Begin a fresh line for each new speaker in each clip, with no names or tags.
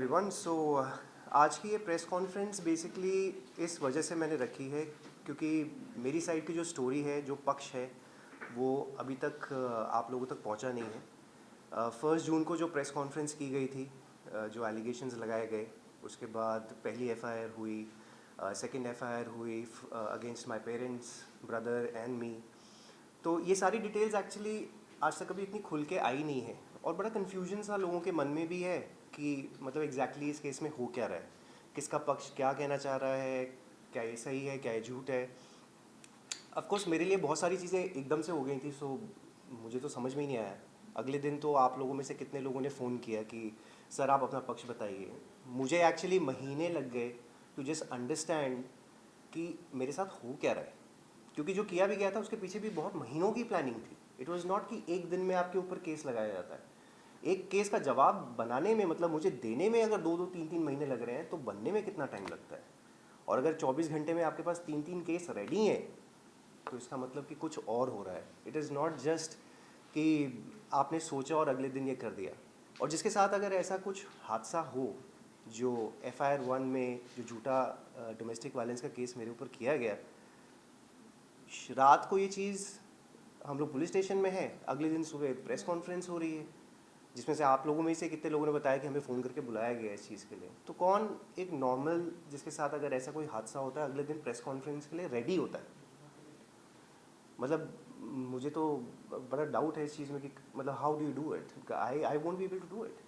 Everyone. आज की ये प्रेस कॉन्फ्रेंस बेसिकली इस वजह से मैंने रखी है क्योंकि मेरी साइड की जो स्टोरी है, जो पक्ष है, वो अभी तक आप लोगों तक पहुंचा नहीं है। 1 जून को जो प्रेस कॉन्फ्रेंस की गई थी, जो एलिगेशंस लगाए गए, उसके बाद पहली एफआईआर हुई, सेकंड एफआईआर हुई against my parents, brother and me. तो ये सारी डिटेल्स एक्चुअली आज तक कभी इतनी खुल के आई नहीं है और बड़ा कन्फ्यूजन सा लोगों के मन में भी है कि मतलब एग्जैक्टली इस केस में हो क्या रहा है, किसका पक्ष क्या कहना चाह रहा है, क्या ये सही है, क्या ये झूठ है। ऑफ कोर्स मेरे लिए बहुत सारी चीज़ें एकदम से हो गई थी, सो मुझे तो समझ में ही नहीं आया। अगले दिन तो आप लोगों में से कितने लोगों ने फ़ोन किया कि सर आप अपना पक्ष बताइए। मुझे एक्चुअली महीने लग गए टू जस्ट अंडरस्टैंड कि मेरे साथ हो क्या रहा है, क्योंकि जो किया भी गया था उसके पीछे भी बहुत महीनों की प्लानिंग थी। इट वाज नॉट कि एक दिन में आपके ऊपर केस लगाया जाता है। एक केस का जवाब बनाने में, मतलब मुझे देने में अगर 2-2 3-3 महीने लग रहे हैं, तो बनने में कितना टाइम लगता है। और अगर 24 घंटे में आपके पास 3-3 केस रेडी हैं, तो इसका मतलब कि कुछ और हो रहा है। इट इज़ नॉट जस्ट कि आपने सोचा और अगले दिन ये कर दिया। और जिसके साथ अगर ऐसा कुछ हादसा हो, जो FIR 1 में जो झूठा डोमेस्टिक वायलेंस का केस मेरे ऊपर किया गया, रात को ये चीज़ हम लोग पुलिस स्टेशन में है, अगले दिन सुबह प्रेस कॉन्फ्रेंस हो रही है, जिसमें से आप लोगों में से कितने लोगों ने बताया कि हमें फ़ोन करके बुलाया गया इस चीज़ के लिए। तो कौन एक नॉर्मल जिसके साथ अगर ऐसा कोई हादसा होता है, अगले दिन प्रेस कॉन्फ्रेंस के लिए रेडी होता है? मतलब मुझे तो बड़ा डाउट है इस चीज़ में कि मतलब how do you do it. I won't be able to do it.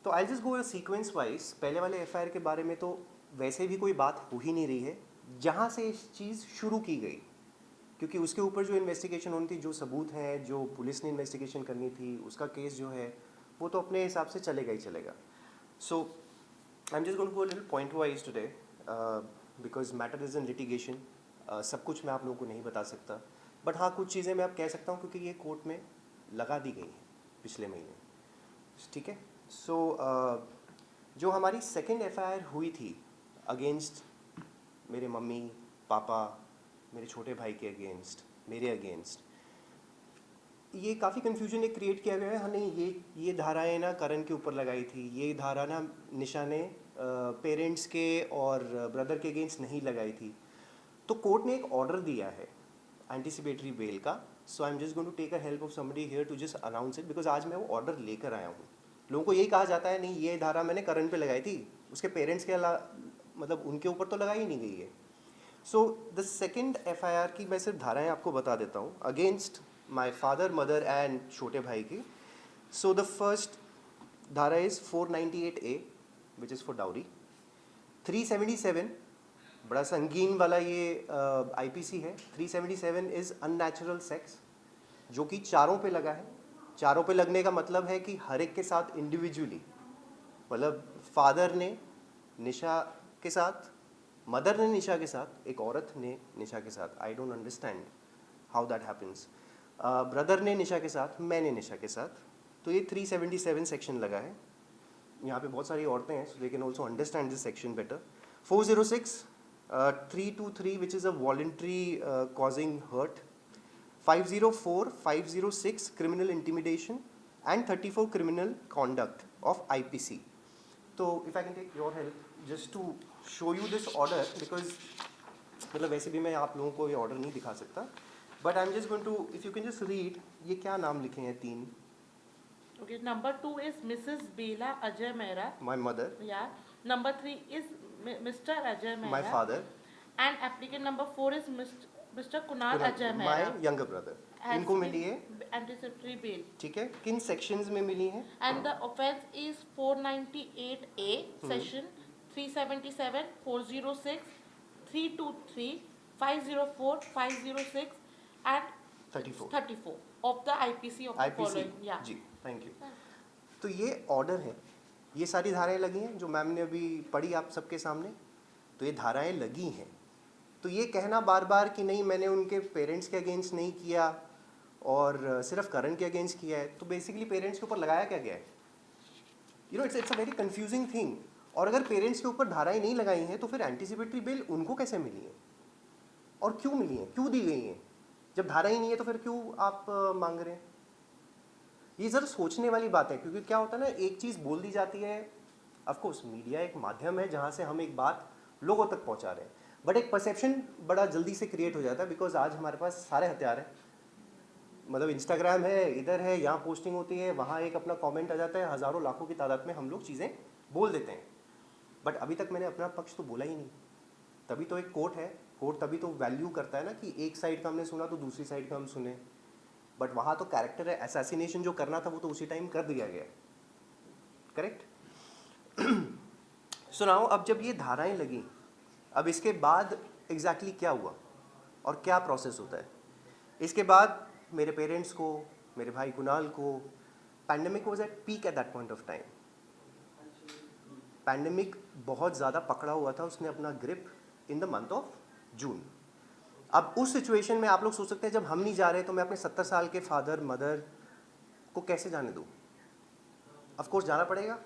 तो I just go sequence wise. पहले वाले FIR के बारे में तो वैसे भी कोई बात हो ही नहीं रही है, जहाँ से इस चीज़ शुरू की गई, क्योंकि उसके ऊपर जो इन्वेस्टिगेशन होनी थी, जो सबूत हैं, जो पुलिस ने इन्वेस्टिगेशन करनी थी, उसका केस जो है वो तो अपने हिसाब से चलेगा ही चलेगा। So I am just going to go little point wise today, because matter is in litigation. सब कुछ मैं आप लोगों को नहीं बता सकता, बट हाँ कुछ चीज़ें मैं अब कह सकता हूँ क्योंकि ये कोर्ट में लगा दी गई हैं पिछले महीने। ठीक है। सो जो हमारी सेकेंड FIR हुई थी अगेंस्ट मेरे मम्मी पापा, मेरे छोटे भाई के अगेंस्ट, मेरे अगेंस्ट, ये काफ़ी कन्फ्यूजन एक क्रिएट किया गया है। हाँ नहीं, ये धाराएं ना करण के ऊपर लगाई थी, ये धारा ना निशा ने पेरेंट्स के और ब्रदर के अगेंस्ट नहीं लगाई थी। तो कोर्ट ने एक ऑर्डर दिया है एंटिसिपेटरी बेल का। So I am just going to take a help of somebody here to just announce it, because आज मैं वो ऑर्डर लेकर आया हूँ। लोगों को यही कहा जाता है, नहीं ये धारा मैंने करण पे लगाई थी, उसके पेरेंट्स के मतलब उनके ऊपर तो लगाई ही नहीं गई है। सो द सेकेंड FIR की मैं सिर्फ धाराएं आपको बता देता हूँ against my father, mother and छोटे भाई की। सो द फर्स्ट धारा is 498A, which is for dowry. 377 बड़ा संगीन वाला ये IPC है। 377 इज़ अननेचुरल सेक्स, जो कि चारों पे लगा है। चारों पे लगने का मतलब है कि हर एक के साथ इंडिविजुअली, मतलब फादर ने निशा के साथ, मदर ने निशा के साथ, एक औरत ने निशा के साथ। I don't understand how that happens. Brother ने निशा के साथ, मैंने निशा के साथ। तो ये 377 सेक्शन लगा है। यहाँ पे बहुत सारी औरतें हैं, so they can also understand this section better. 406, 323 which is a voluntary causing hurt. 504, 506 criminal intimidation, and 34 criminal conduct of IPC. So if I can take your help just to show you this order, because मतलब वैसे भी मैं आप लोगों को ये order नहीं दिखा सकता, but I am just going to, if you can just read, ये क्या नाम लिखे हैं 3?
Okay, number 2 is Mrs. Bela Ajay Mehra.
My mother.
Yeah. Number 3 is Mr. Ajay Mehra.
My father.
And applicant number 4 is Mr. Kunal Ajay
My
Mehra.
younger brother. इनको मिली है
anticipatory bail.
ठीक है। किन सेक्शंस में मिली है?
And the offense is 498A, section 377, 406, 323, 504, 506 and 34 of the IPC of the following. Yeah.
जी, thank you. तो ये ऑर्डर है, ये सारी धाराएं लगी हैं जो मैम ने अभी पढ़ी आप सबके सामने। तो ये धाराएं लगी हैं, तो ये कहना बार बार कि नहीं मैंने उनके पेरेंट्स के अगेंस्ट नहीं किया और सिर्फ करण के अगेंस्ट किया है, तो बेसिकली पेरेंट्स के ऊपर लगाया क्या गया है? You know, it's a very confusing thing. और अगर पेरेंट्स के ऊपर धाराएं नहीं लगाई हैं, तो फिर एंटीसिपेटरी बेल उनको कैसे मिली है और क्यों मिली है, क्यों दी गई हैं? जब धारा ही नहीं है तो फिर क्यों आप मांग रहे हैं? ये ज़रा सोचने वाली बात है, क्योंकि क्या होता है ना, एक चीज़ बोल दी जाती है, ऑफ कोर्स मीडिया एक माध्यम है जहाँ से हम एक बात लोगों तक पहुँचा रहे हैं, बट एक परसेप्शन बड़ा जल्दी से क्रिएट हो जाता है बिकॉज आज हमारे पास सारे हथियार हैं। मतलब इंस्टाग्राम है, इधर है, यहाँ पोस्टिंग होती है, वहाँ एक अपना कमेंट आ जाता है, हज़ारों लाखों की तादाद में हम लोग चीज़ें बोल देते हैं। बट अभी तक मैंने अपना पक्ष तो बोला ही नहीं। तभी तो एक कोर्ट है, कोर्ट तभी तो वैल्यू करता है ना कि एक साइड का हमने सुना तो दूसरी साइड का हम सुने। बट वहाँ तो कैरेक्टर असैसिनेशन जो करना था वो तो उसी टाइम कर दिया गया, करेक्ट। सो नाउ अब जब ये धाराएं लगी, अब इसके बाद एग्जैक्टली क्या हुआ और क्या प्रोसेस होता है। इसके बाद मेरे पेरेंट्स को, मेरे भाई कुणाल को, pandemic was at peak at that point of time. Pandemic बहुत ज़्यादा पकड़ा हुआ था, उसने अपना grip in the month of June. अब उस सिचुएशन में आप लोग सोच सकते हैं जब हम नहीं जा रहे तो मैं अपने 70 साल के फादर मदर को कैसे जाने दूँ। ऑफ कोर्स जाना पड़ेगा।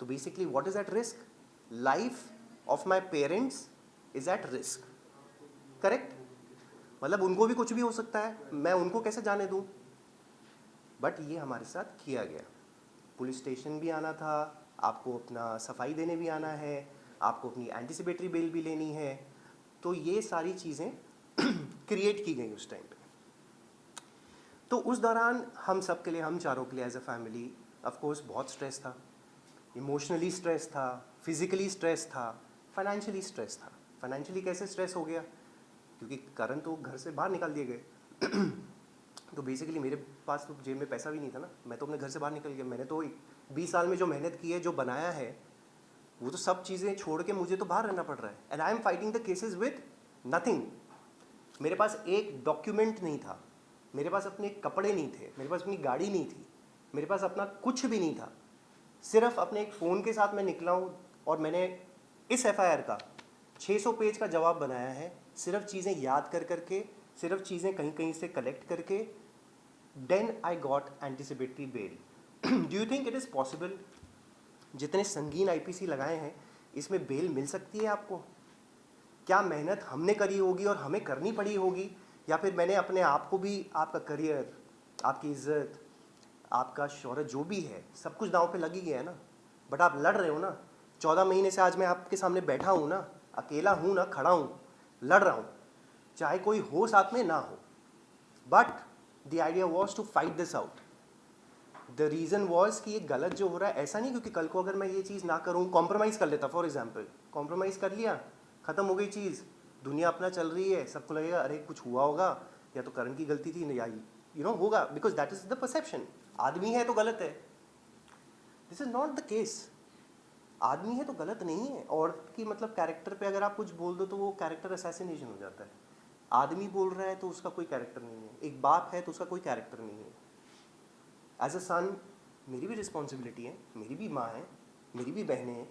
तो basically what is at risk, life of my parents is at risk, correct. मतलब उनको भी कुछ भी हो सकता है, मैं उनको कैसे जाने दूँ। बट ये हमारे साथ किया गया। पुलिस स्टेशन भी आना था, आपको अपना सफाई देने भी आना है, आपको अपनी एंटीसिपेटरी बेल भी लेनी है। तो ये सारी चीज़ें क्रिएट की गई उस टाइम पे। तो उस दौरान हम सब के लिए, हम चारों के लिए as a family of course बहुत स्ट्रेस था। इमोशनली स्ट्रेस था, फिजिकली स्ट्रेस था, फाइनेंशियली स्ट्रेस था। फाइनेंशियली कैसे स्ट्रेस हो गया, क्योंकि करण तो घर से बाहर निकाल दिए गए। तो बेसिकली मेरे पास तो जेब में पैसा भी नहीं था ना, मैं तो अपने घर से बाहर निकल गया। मैंने तो 20 साल में जो मेहनत की है, जो बनाया है, वो तो सब चीज़ें छोड़ के मुझे तो बाहर रहना पड़ रहा है। And I am fighting the cases with nothing. मेरे पास एक डॉक्यूमेंट नहीं था, मेरे पास अपने कपड़े नहीं थे, मेरे पास अपनी गाड़ी नहीं थी, मेरे पास अपना कुछ भी नहीं था। सिर्फ अपने एक फ़ोन के साथ मैं निकला हूँ और मैंने इस एफआईआर का 600 पेज का जवाब बनाया है, सिर्फ चीज़ें याद कर करके, सिर्फ चीज़ें कहीं कहीं से कलेक्ट करके। Then I got anticipatory bail. Do you think it is possible, जितने संगीन आईपीसी लगाए हैं इसमें बेल मिल सकती है आपको? क्या मेहनत हमने करी होगी और हमें करनी पड़ी होगी, या फिर मैंने अपने आप को भी, आपका करियर, आपकी इज्जत, आपका शोहरत जो भी है, सब कुछ दांव पे लग ही गया है ना। बट आप लड़ रहे हो ना। 14 महीने से आज मैं आपके सामने बैठा हूँ ना, अकेला हूँ ना, खड़ा हूँ, लड़ रहा हूँ, चाहे कोई हो साथ में ना हो। But the idea was to fight this out. The reason was कि ये गलत जो हो रहा है, ऐसा नहीं क्योंकि कल को अगर मैं ये चीज़ ना करूँ, कॉम्प्रोमाइज़ कर लेता, फॉर एग्जाम्पल कॉम्प्रोमाइज़ कर लिया, ख़त्म हो गई चीज़, दुनिया अपना चल रही है, सबको लगेगा अरे कुछ हुआ होगा, या तो करण की गलती थी, या होगा, because that is the perception. आदमी है तो गलत है। This is not the case. आदमी है तो गलत नहीं है। औरत की मतलब कैरेक्टर पे अगर आप कुछ बोल दो तो वो कैरेक्टर असैसिनेशन हो जाता है। आदमी बोल रहा है तो उसका कोई कैरेक्टर नहीं है, एक बाप है तो उसका कोई कैरेक्टर नहीं है। एज अ सन मेरी भी रिस्पॉन्सिबिलिटी है, मेरी भी माँ है, मेरी भी बहनें हैं।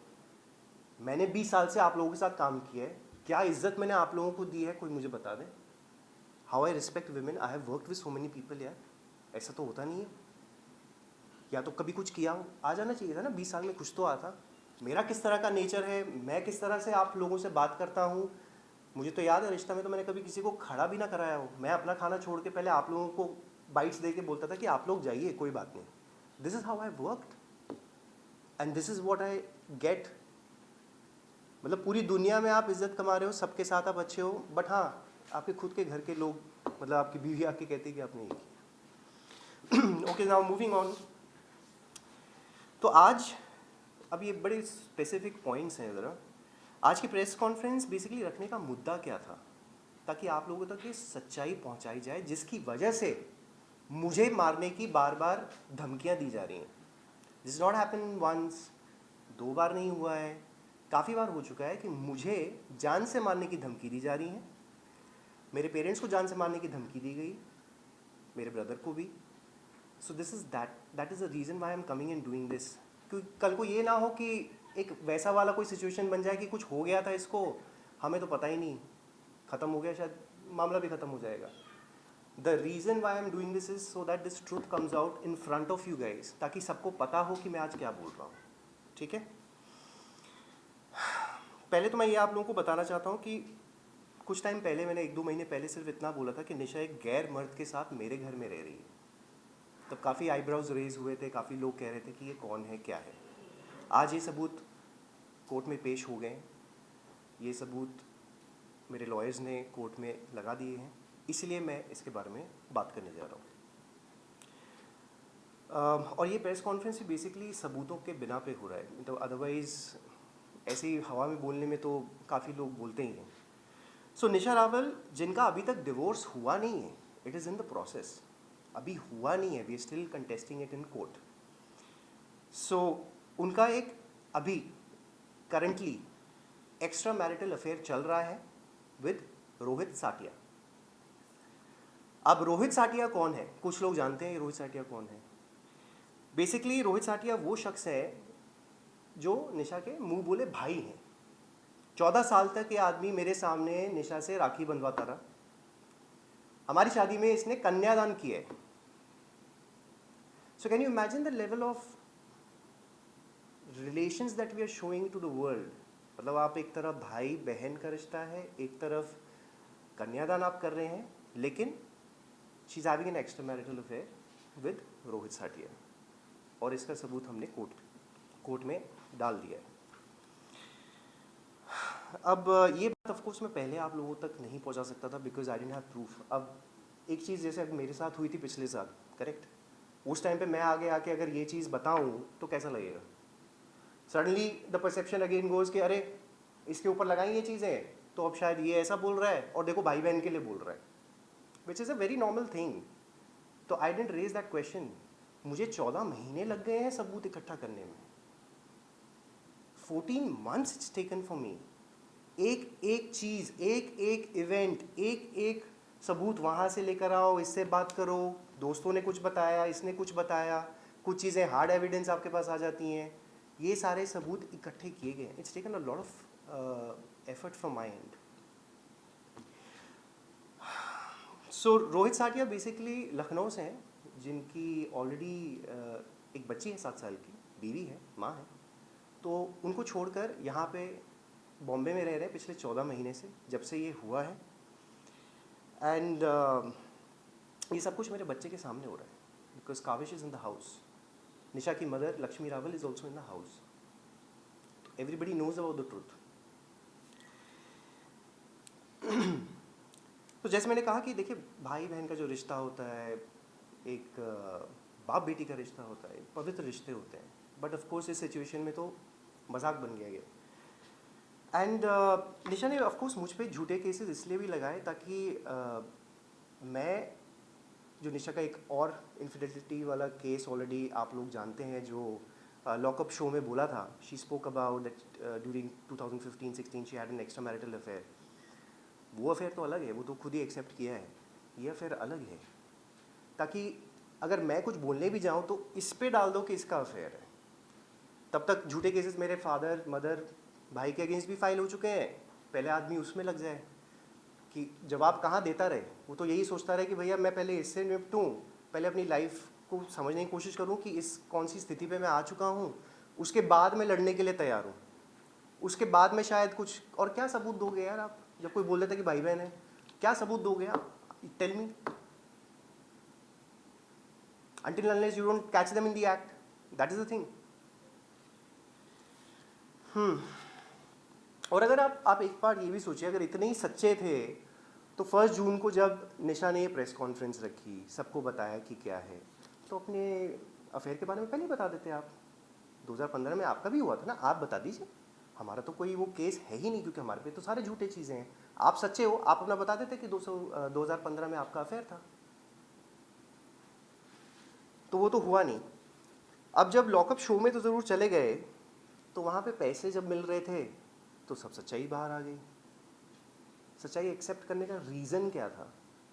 मैंने 20 साल से आप लोगों के साथ काम किया है, क्या इज्जत मैंने आप लोगों को दी है, कोई मुझे बता दे। How I respect women, I have worked with so many people यार, ऐसा तो होता नहीं है। या तो कभी कुछ किया हो, आ जाना चाहिए था ना, 20 साल में कुछ तो आता। मेरा किस तरह का नेचर है, मैं किस तरह से आप लोगों से बात करता हूँ। मुझे तो याद है रिश्ता में तो मैंने कभी किसी को खड़ा भी ना कराया हो। मैं अपना खाना छोड़ के पहले आप लोगों को बाइट्स दे के बोलता था कि आप लोग जाइए, कोई बात नहीं। This is how I worked and this is what I get. मतलब पूरी दुनिया में आप इज्जत कमा रहे हो, सबके साथ आप अच्छे हो, बट हाँ आपके खुद के घर के लोग, मतलब आपकी बीवी आके कहती है कि आपने ये किया। Okay, now moving on. तो आज, अब ये बड़े स्पेसिफिक पॉइंट्स हैं ज़रा। आज की प्रेस कॉन्फ्रेंस बेसिकली रखने का मुद्दा क्या था, ताकि आप लोगों तक ये सच्चाई पहुंचाई जाए जिसकी वजह से मुझे मारने की बार बार धमकियां दी जा रही हैं। दिस नॉट हैपन वंस, 2 बार नहीं हुआ है, काफ़ी बार हो चुका है कि मुझे जान से मारने की धमकी दी जा रही है। मेरे पेरेंट्स को जान से मारने की धमकी दी गई, मेरे ब्रदर को भी। So this is that is the reason why I am coming and doing this. क्योंकि कल को ये ना हो कि एक वैसा वाला कोई सिचुएशन बन जाए कि कुछ हो गया था इसको, हमें तो पता ही नहीं, ख़त्म हो गया, शायद मामला भी ख़त्म हो जाएगा। The reason why I am doing this is so that this truth comes out in front of you guys, ताकि सबको पता हो कि मैं आज क्या बोल रहा हूँ। ठीक है, पहले तो मैं ये आप लोगों को बताना चाहता हूँ कि कुछ टाइम पहले मैंने 1-2 महीने पहले सिर्फ इतना बोला था कि निशा एक गैर मर्द के साथ मेरे घर में रह रही है। तब काफ़ी आईब्राउज रेज हुए थे, काफ़ी लोग कह रहे थे कि ये कौन है, क्या है। आज ये सबूत कोर्ट में पेश हो गए। ये सबूत मेरे लॉयर्स ने कोर्ट में लगा दिए हैं, इसलिए मैं इसके बारे में बात करने जा रहा हूँ। और ये प्रेस कॉन्फ्रेंस बेसिकली सबूतों के बिना पे हो रहा है, तो अदरवाइज़ ऐसे ही हवा में बोलने में तो काफ़ी लोग बोलते ही हैं। सो निशा रावल, जिनका अभी तक डिवोर्स हुआ नहीं है, it is in the process, अभी हुआ नहीं है, we are still contesting it in court. So उनका एक अभी करंटली एक्स्ट्रा मैरिटल अफेयर चल रहा है विद रोहित साटिया। अब रोहित साटिया कौन है? कुछ लोग जानते हैं रोहित साटिया कौन है। बेसिकली रोहित साटिया वो शख्स है जो निशा के मुंह बोले भाई हैं। 14 साल तक ये आदमी मेरे सामने निशा से राखी बंधवाता रहा। हमारी शादी में इसने कन्यादान किया है। So can you imagine the level of relations that we are showing to the world. मतलब आप एक तरफ भाई बहन का रिश्ता है, एक तरफ कन्यादान आप कर रहे हैं, लेकिन she is having an extra marital affair with Rohit Sathia, और इसका सबूत हमने कोर्ट में डाल दिया है। अब ये बात ऑफ कोर्स मैं पहले आप लोगों तक नहीं पहुंचा सकता था because I didn't have proof. अब एक चीज़ जैसे अब मेरे साथ हुई थी पिछले साल, करेक्ट, उस टाइम पे मैं आगे आके अगर ये चीज़ बताऊं तो कैसा लगेगा? Suddenly the perception again goes कि अरे इसके ऊपर लगाई ये चीज़ें तो अब शायद ये ऐसा बोल रहा है, और देखो भाई बहन के लिए बोल रहा है, विच is a very normal thing. तो आई डेंट रेज दैट क्वेश्चन। मुझे 14 महीने लग गए हैं सबूत इकट्ठा करने में। 14 months it's taken for me. एक एक चीज़, एक एक इवेंट, एक एक सबूत वहाँ से लेकर आओ, इससे बात करो, दोस्तों ने कुछ बताया, इसने कुछ बताया, कुछ चीज़ें हार्ड एविडेंस आपके पास आ जाती हैं, ये सारे सबूत इकट्ठे किए गए। It's taken a lot of effort from my end. So Rohit Sathia basically Lucknow से हैं, जिनकी ऑलरेडी एक बच्ची है 7 साल की, बीवी है, माँ है। तो उनको छोड़कर यहाँ पे बॉम्बे में रह रहे हैं पिछले 14 महीने से, जब से ये हुआ है। एंड ये सब कुछ मेरे बच्चे के सामने हो रहा है because Kavish is in the house. Nisha की mother Lakshmi Rawal is also in the house. Everybody knows about the truth. तो जैसे मैंने कहा कि देखिए, भाई बहन का जो रिश्ता होता है, एक बाप बेटी का रिश्ता होता है, पवित्र रिश्ते होते हैं, बट ऑफ कोर्स इस सिचुएशन में तो मजाक बन गया ये। एंड निशा ने ऑफ कोर्स मुझ पे झूठे केसेस इसलिए भी लगाए ताकि मैं, जो निशा का एक और इनफिडेलिटी वाला केस ऑलरेडी आप लोग जानते हैं, जो लॉकअप शो में बोला था, she spoke about that during 2015-16 she had an extra marital affair. वो अफेयर तो अलग है, वो तो खुद ही एक्सेप्ट किया है, ये अफेयर अलग है। ताकि अगर मैं कुछ बोलने भी जाऊँ तो इस पे डाल दो कि इसका अफेयर है, तब तक झूठे केसेस मेरे फादर मदर भाई के अगेंस्ट भी फाइल हो चुके हैं। पहले आदमी उसमें लग जाए कि जवाब कहाँ देता रहे, वो तो यही सोचता रहे कि भैया मैं पहले इससे निपटूँ, पहले अपनी लाइफ को समझने की कोशिश करूँ कि इस कौन सी स्थिति पे मैं आ चुका हूँ, उसके बाद मैं लड़ने के लिए तैयार हूँ, उसके बाद में शायद कुछ। और क्या सबूत दोगे यार आप? जब कोई बोल देता कि भाई बहन है, क्या सबूत दोगे आप? Tell me. Until unless you don't catch them in the act, that is the thing. और अगर आप एक बार ये भी सोचिए, अगर इतने ही सच्चे थे तो 1 जून को जब निशा ने ये प्रेस कॉन्फ्रेंस रखी, सबको बताया कि क्या है, तो अपने अफेयर के बारे में पहले ही बता देते आप। 2015 में आपका भी हुआ था ना, आप बता दीजिए। हमारा तो कोई वो केस है ही नहीं, क्योंकि हमारे पे तो सारे झूठे चीज़ें हैं। आप सच्चे हो, आप अपना बता देते कि 2015 में आपका अफेयर था। तो वो तो हुआ नहीं। अब जब लॉकअप शो में तो ज़रूर चले गए, तो वहाँ पे पैसे जब मिल रहे थे तो सब सच्चाई बाहर आ गई। सच्चाई एक्सेप्ट करने का रीज़न क्या था?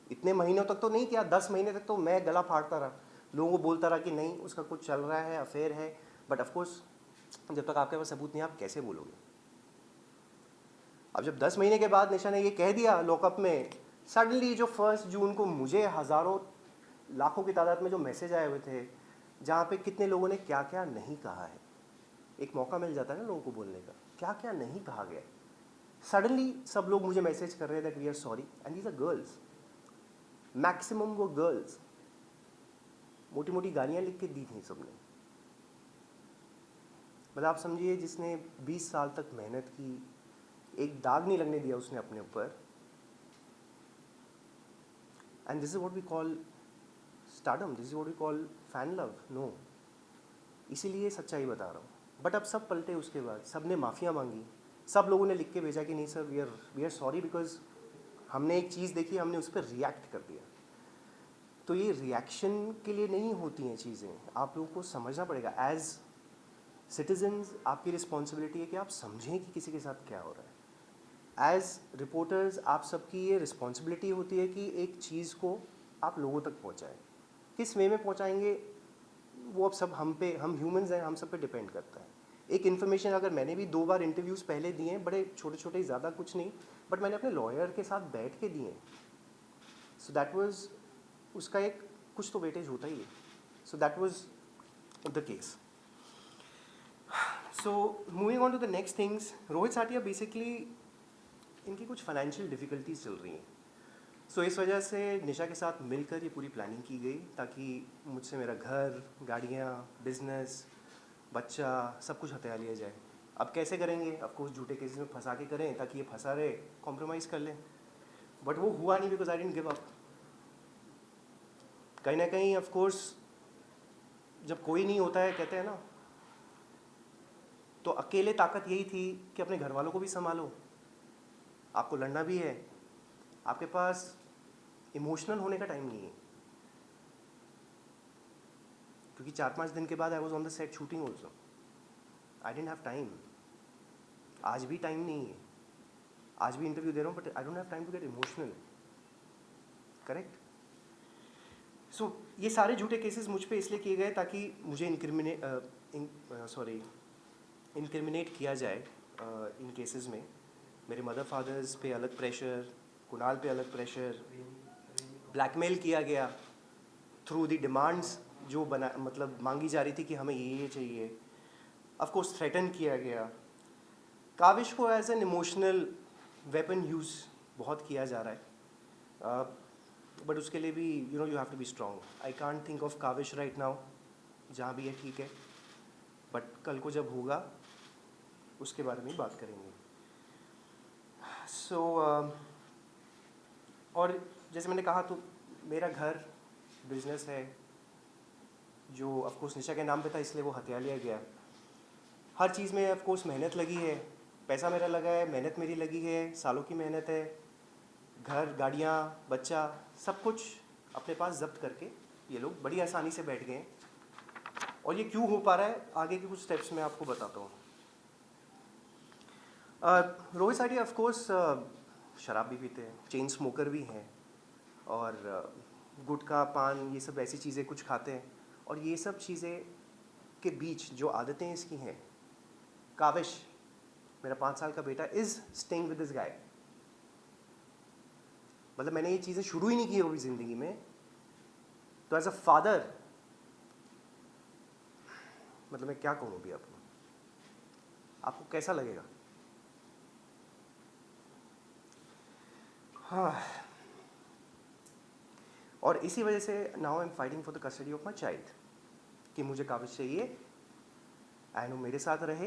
इतने महीनों तक तो नहीं किया, 10 महीने तक तो मैं गला फाड़ता रहा, लोगों को बोलता रहा कि नहीं उसका कुछ चल रहा है, अफेयर है, बट ऑफकोर्स जब तक आपके पास सबूत नहीं, आप कैसे बोलोगे? अब जब 10 महीने के बाद निशा ने ये कह दिया लॉकअप में, सडनली जो 1 जून को मुझे हज़ारों लाखों की तादाद में जो मैसेज आए हुए थे, जहाँ पे कितने लोगों ने क्या क्या नहीं कहा है, एक मौका मिल जाता है ना लोगों को बोलने का, क्या क्या नहीं कहा गया। सडनली सब लोग मुझे मैसेज कर रहे हैं that we are sorry, and these are girls, maximum वो गर्ल्स। मोटी मोटी गालियाँ लिख के दी थी सबने। मतलब आप समझिए जिसने 20 साल तक मेहनत की, एक दाग नहीं लगने दिया उसने अपने ऊपर, and this is what we call stardom, this is what we call fan love. No, इसीलिए सच्चाई बता रहा हूँ। बट अब सब पलटे, उसके बाद सब ने माफ़िया मांगी, सब लोगों ने लिख के भेजा कि नहीं sir we are sorry because हमने एक चीज़ देखी, हमने उस पर रिएक्ट कर दिया। तो ये रिएक्शन के लिए नहीं होती हैं चीज़ें, आप लोगों को समझना पड़ेगा। एज सिटीजन्स आपकी रिस्पॉन्सिबिलिटी है कि आप समझें कि किसी के साथ क्या हो रहा है। एज रिपोर्टर्स आप सबकी ये रिस्पॉन्सिबिलिटी होती है कि एक चीज़ को आप लोगों तक पहुंचाएं। किस वे में पहुंचाएंगे वो अब सब हम ह्यूमंस हैं, हम सब पे डिपेंड करता है। एक इन्फॉर्मेशन अगर मैंने भी 2 बार इंटरव्यूज़ पहले दिए हैं, बड़े छोटे छोटे, ज़्यादा कुछ नहीं, बट मैंने अपने लॉयर के साथ बैठ के दिए, सो दैट वाज, उसका एक कुछ तो वेटेज होता ही है। So that was the case. So moving on to the next things, Rohit Sathia basically इनकी कुछ फाइनेंशियल डिफ़िकल्टीज चल रही हैं। सो इस वजह से निशा के साथ मिलकर ये पूरी प्लानिंग की गई ताकि मुझसे मेरा घर, गाड़ियाँ, बिजनेस, बच्चा, सब कुछ हथिया लिया जाए। अब कैसे करेंगे? ऑफ कोर्स झूठे केसेस में फंसा के करें ताकि ये फंसा रहे, कॉम्प्रोमाइज़ कर लें। बट वो हुआ नहीं because I didn't give up. कहीं ना कहीं ऑफ कोर्स जब कोई नहीं होता है, कहते हैं ना, तो अकेले ताकत यही थी कि अपने घर वालों को भी संभालो, आपको लड़ना भी है, आपके पास इमोशनल होने का टाइम नहीं है। क्योंकि 4-5 दिन के बाद I was on the set shooting also, I didn't have time. आज भी टाइम नहीं है, आज भी इंटरव्यू दे रहा हूँ, but I don't have time to get emotional. Correct? So ये सारे झूठे केसेस मुझ पे इसलिए किए गए ताकि मुझे इनक्रिमिनेट किया जाए इन केसेस में। मेरे मदर फादर्स पे अलग प्रेशर, कुणाल पे अलग प्रेशर, ब्लैकमेल किया गया थ्रू द डिमांड्स जो बना, मतलब मांगी जा रही थी कि हमें ये चाहिए। ऑफ कोर्स थ्रेटन किया गया। काविश को as an emotional weapon use बहुत किया जा रहा है, बट उसके लिए भी you have to be strong. I can't think of Kavish right now, जहाँ भी है ठीक है, बट कल को जब होगा उसके बारे में बात करेंगे। सो और जैसे मैंने कहा, तो मेरा घर, बिजनेस है जो ऑफ कोर्स निशा के नाम पे था, इसलिए वो हथिया लिया गया। हर चीज़ में ऑफ कोर्स मेहनत लगी है, पैसा मेरा लगा है, मेहनत मेरी लगी है, सालों की मेहनत है। घर, गाड़ियाँ, बच्चा, सब कुछ अपने पास जब्त करके ये लोग बड़ी आसानी से बैठ गए हैं। और ये क्यों हो पा रहा है, आगे के कुछ स्टेप्स मैं आपको बताता हूँ। रोहित साटिया ऑफ कोर्स शराब भी पीते हैं, चेन स्मोकर भी हैं, और गुटखा, पान, ये सब ऐसी चीज़ें कुछ खाते हैं। और ये सब चीज़ें के बीच जो आदतें इसकी हैं, काविश, मेरा 5 साल का बेटा, is staying with this guy. मतलब मैंने ये चीज़ें शुरू ही नहीं की होगी ज़िंदगी में, तो एज अ फादर मतलब मैं क्या कहूँ अभी आपको कैसा लगेगा? हाँ, और इसी वजह से now I am fighting for the custody of my child, कि मुझे काबिज चाहिए एंड वो मेरे साथ रहे,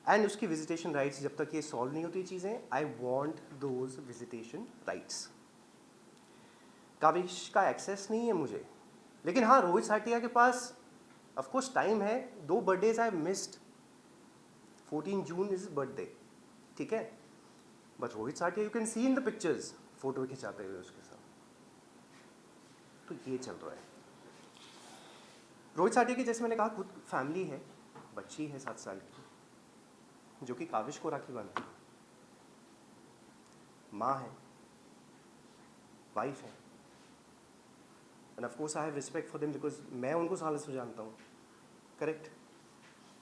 एंड उसकी विजिटेशन राइट्स जब तक ये सॉल्व नहीं होती चीज़ें, I want those visitation rights. काबिज का एक्सेस नहीं है मुझे, लेकिन हाँ, रोहित साटिया के पास ऑफकोर्स टाइम है। 2 birthdays I missed, 14 June is birthday, ठीक है, but Rohit Sathia you can see in the pictures, photo खिंचाते हुए उसके साथ। तो ये चल रहा है। रोहित साटिया की, जैसे मैंने कहा, खुद फैमिली है, बच्ची है 7 साल की, जो कि काविश को राखी बांधती है, माँ है, वाइफ है, and of course I have respect for them because मैं उनको सालों से जानता हूँ। Correct?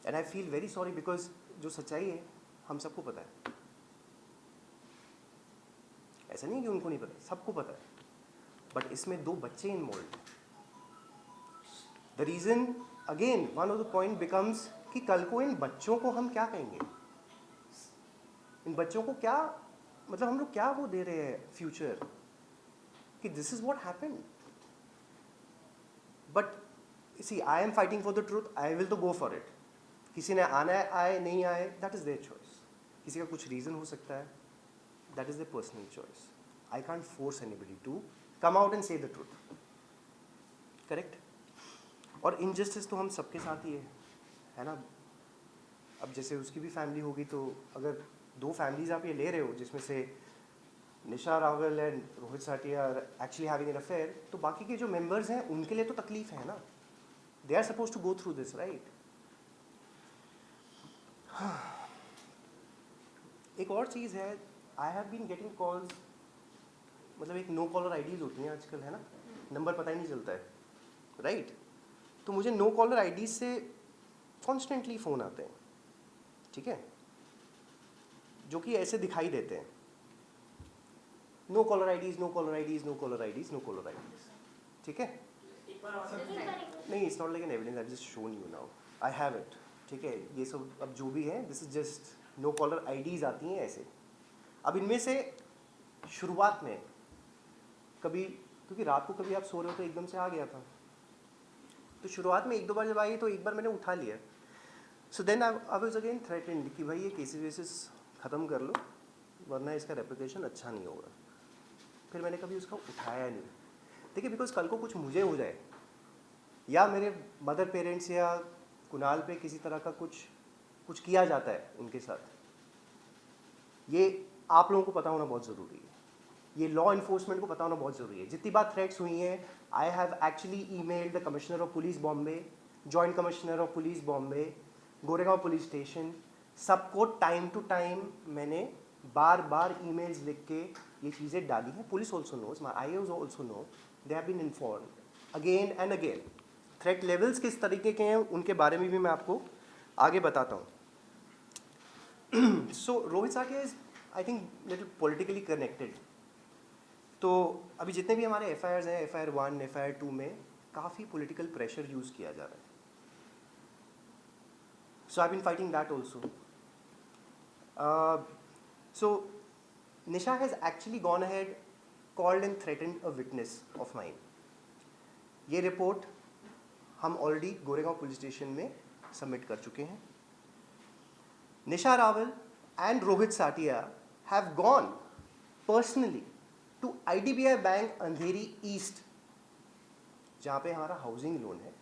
And I feel very sorry because जो सच्चाई है हम सबको पता है। ऐसा नहीं है कि उनको नहीं पता, सबको पता है, बट इसमें 2 बच्चे involve. The reason, again one of the point becomes कि कल को इन बच्चों को हम क्या कहेंगे, इन बच्चों को क्या, मतलब हम लोग क्या वो दे रहे हैं फ्यूचर, कि this is what happened. But see, I am fighting for the truth, I will तो गो फॉर इट, किसी ने आना है आए नहीं आए, दैट इज़ देयर चॉइस. किसी का कुछ रीज़न हो सकता है, that is their personal choice. I can't force anybody to come out and say the truth. Correct. और इनजस्टिस तो हम सबके साथ ही है ना. अब जैसे उसकी भी फैमिली होगी, तो अगर 2 फैमिलीज आप ये ले रहे हो जिसमें से Nisha Rawal and Rohit Sathia are actually having an affair, तो बाकी के जो मेंबर्स हैं उनके लिए तो तकलीफ है ना. They are suppose to go through this, right. एक और चीज़ है, I have been getting calls, मतलब एक नो कॉलर आईडीज़ होती हैं आजकल, है ना, नंबर पता ही नहीं चलता है, राइट. तो मुझे नो कॉलर आईडीज़ से कॉन्स्टेंटली फ़ोन आते हैं, ठीक है, जो कि ऐसे दिखाई देते हैं, no caller IDs, no caller IDs, no caller IDs, no caller IDs, ठीक है. नहीं, it's not like an evidence, I just shown you now, I have it, ठीक है. ये सब अब जो भी है, this is just no caller IDs आती हैं ऐसे. अब इनमें से शुरुआत में कभी, क्योंकि रात को कभी आप सो रहे हो तो एकदम से आ गया था, तो शुरुआत में 1-2 बार जब आई तो एक बार मैंने उठा लिया. So then I was again threatened कि भाई ये केसेस वेसेस ख़त्म कर लो वरना इसका रेपुटेशन अच्छा नहीं होगा. फिर मैंने कभी उसका उठाया नहीं. देखिए, बिकॉज कल को कुछ मुझे हो जाए या मेरे मदर पेरेंट्स या कुणाल पे किसी तरह का कुछ किया जाता है उनके साथ, ये आप लोगों को पता होना बहुत ज़रूरी है. ये लॉ इन्फोर्समेंट को पता होना बहुत ज़रूरी है. जितनी बार थ्रेट्स हुई हैं, आई have actually emailed the commissioner of police Bombay, joint commissioner of police Bombay, Goregaon police station, सबको टाइम टू टाइम मैंने बार बार ईमेल्स लिख के ये चीज़ें डाली हैं. Police also knows, my I also know, they have been informed again and again. Threat levels किस तरीके के हैं उनके बारे में भी मैं आपको आगे बताता हूँ. So Rohit Sathia is, I think, little politically connected. तो अभी जितने भी हमारे FIRs हैं, FIR 1, FIR 2 में काफ़ी पॉलिटिकल प्रेशर यूज़ किया जा रहा है. So I been fighting that also. So Nisha has actually gone ahead, called and threatened a witness of mine. ये रिपोर्ट हम ऑलरेडी गोरेगांव पुलिस स्टेशन में सबमिट कर चुके हैं. Nisha Rawal and Rohit Sathia have gone personally to IDBI bank Andheri east, जहाँ पे हमारा housing loan है.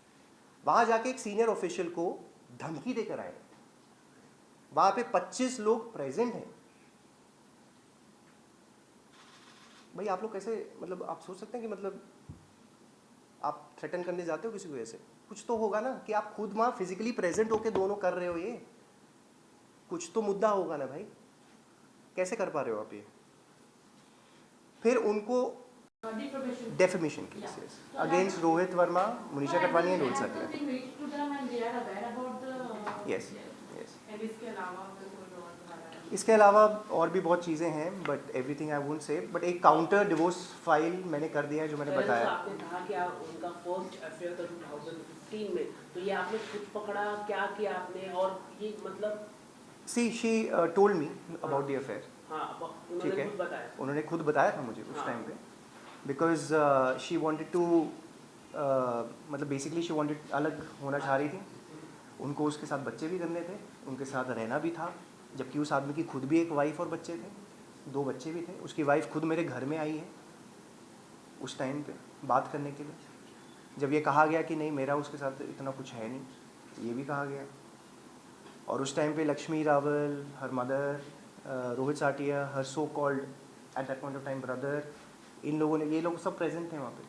वहाँ जाके एक सीनियर ऑफिशियल को धमकी देकर आए. वहाँ पे 25 लोग प्रेजेंट हैं. भाई आप लोग कैसे, मतलब आप सोच सकते हैं कि मतलब आप थ्रेटन करने जाते हो किसी को ऐसे, कुछ तो होगा ना कि आप खुद वहाँ फिजिकली प्रेजेंट होके दोनों कर रहे हो. ये कुछ तो मुद्दा होगा ना भाई, कैसे कर पा रहे हो आप ये. फिर उनको defamation cases against Rohit Verma, Munisha Katwani and Rohit Sathia. Yes yes. इसके अलावा और भी बहुत चीज़ें हैं, but everything I won't say. But एक काउंटर डिवोर्स फाइल मैंने कर दिया है, जो मैंने बताया.
आपने कहा कि आप उनका फर्स्ट अफेयर था 2015 में, तो ये आपने खुद पकड़ा, क्या किया आपने, और ये मतलब
she told me about the affair. ठीक है, उन्होंने खुद बताया था मुझे उस टाइम पे, बिकॉज शी वांटेड टू, मतलब बेसिकली शी वांटेड, अलग होना चाह रही थी. उनको उसके साथ बच्चे भी करने थे, उनके साथ रहना भी था, जबकि उस आदमी की खुद भी एक वाइफ और बच्चे थे, 2 बच्चे भी थे. उसकी वाइफ खुद मेरे घर में आई है उस टाइम पे बात करने के लिए. जब ये कहा गया कि नहीं मेरा उसके साथ इतना कुछ है नहीं, ये भी कहा गया. और उस टाइम पे Lakshmi Rawal, her mother, Rohit Sathia, her so called at that point of time brother, इन लोगों ने, ये लोग सब प्रेजेंट थे वहाँ पे.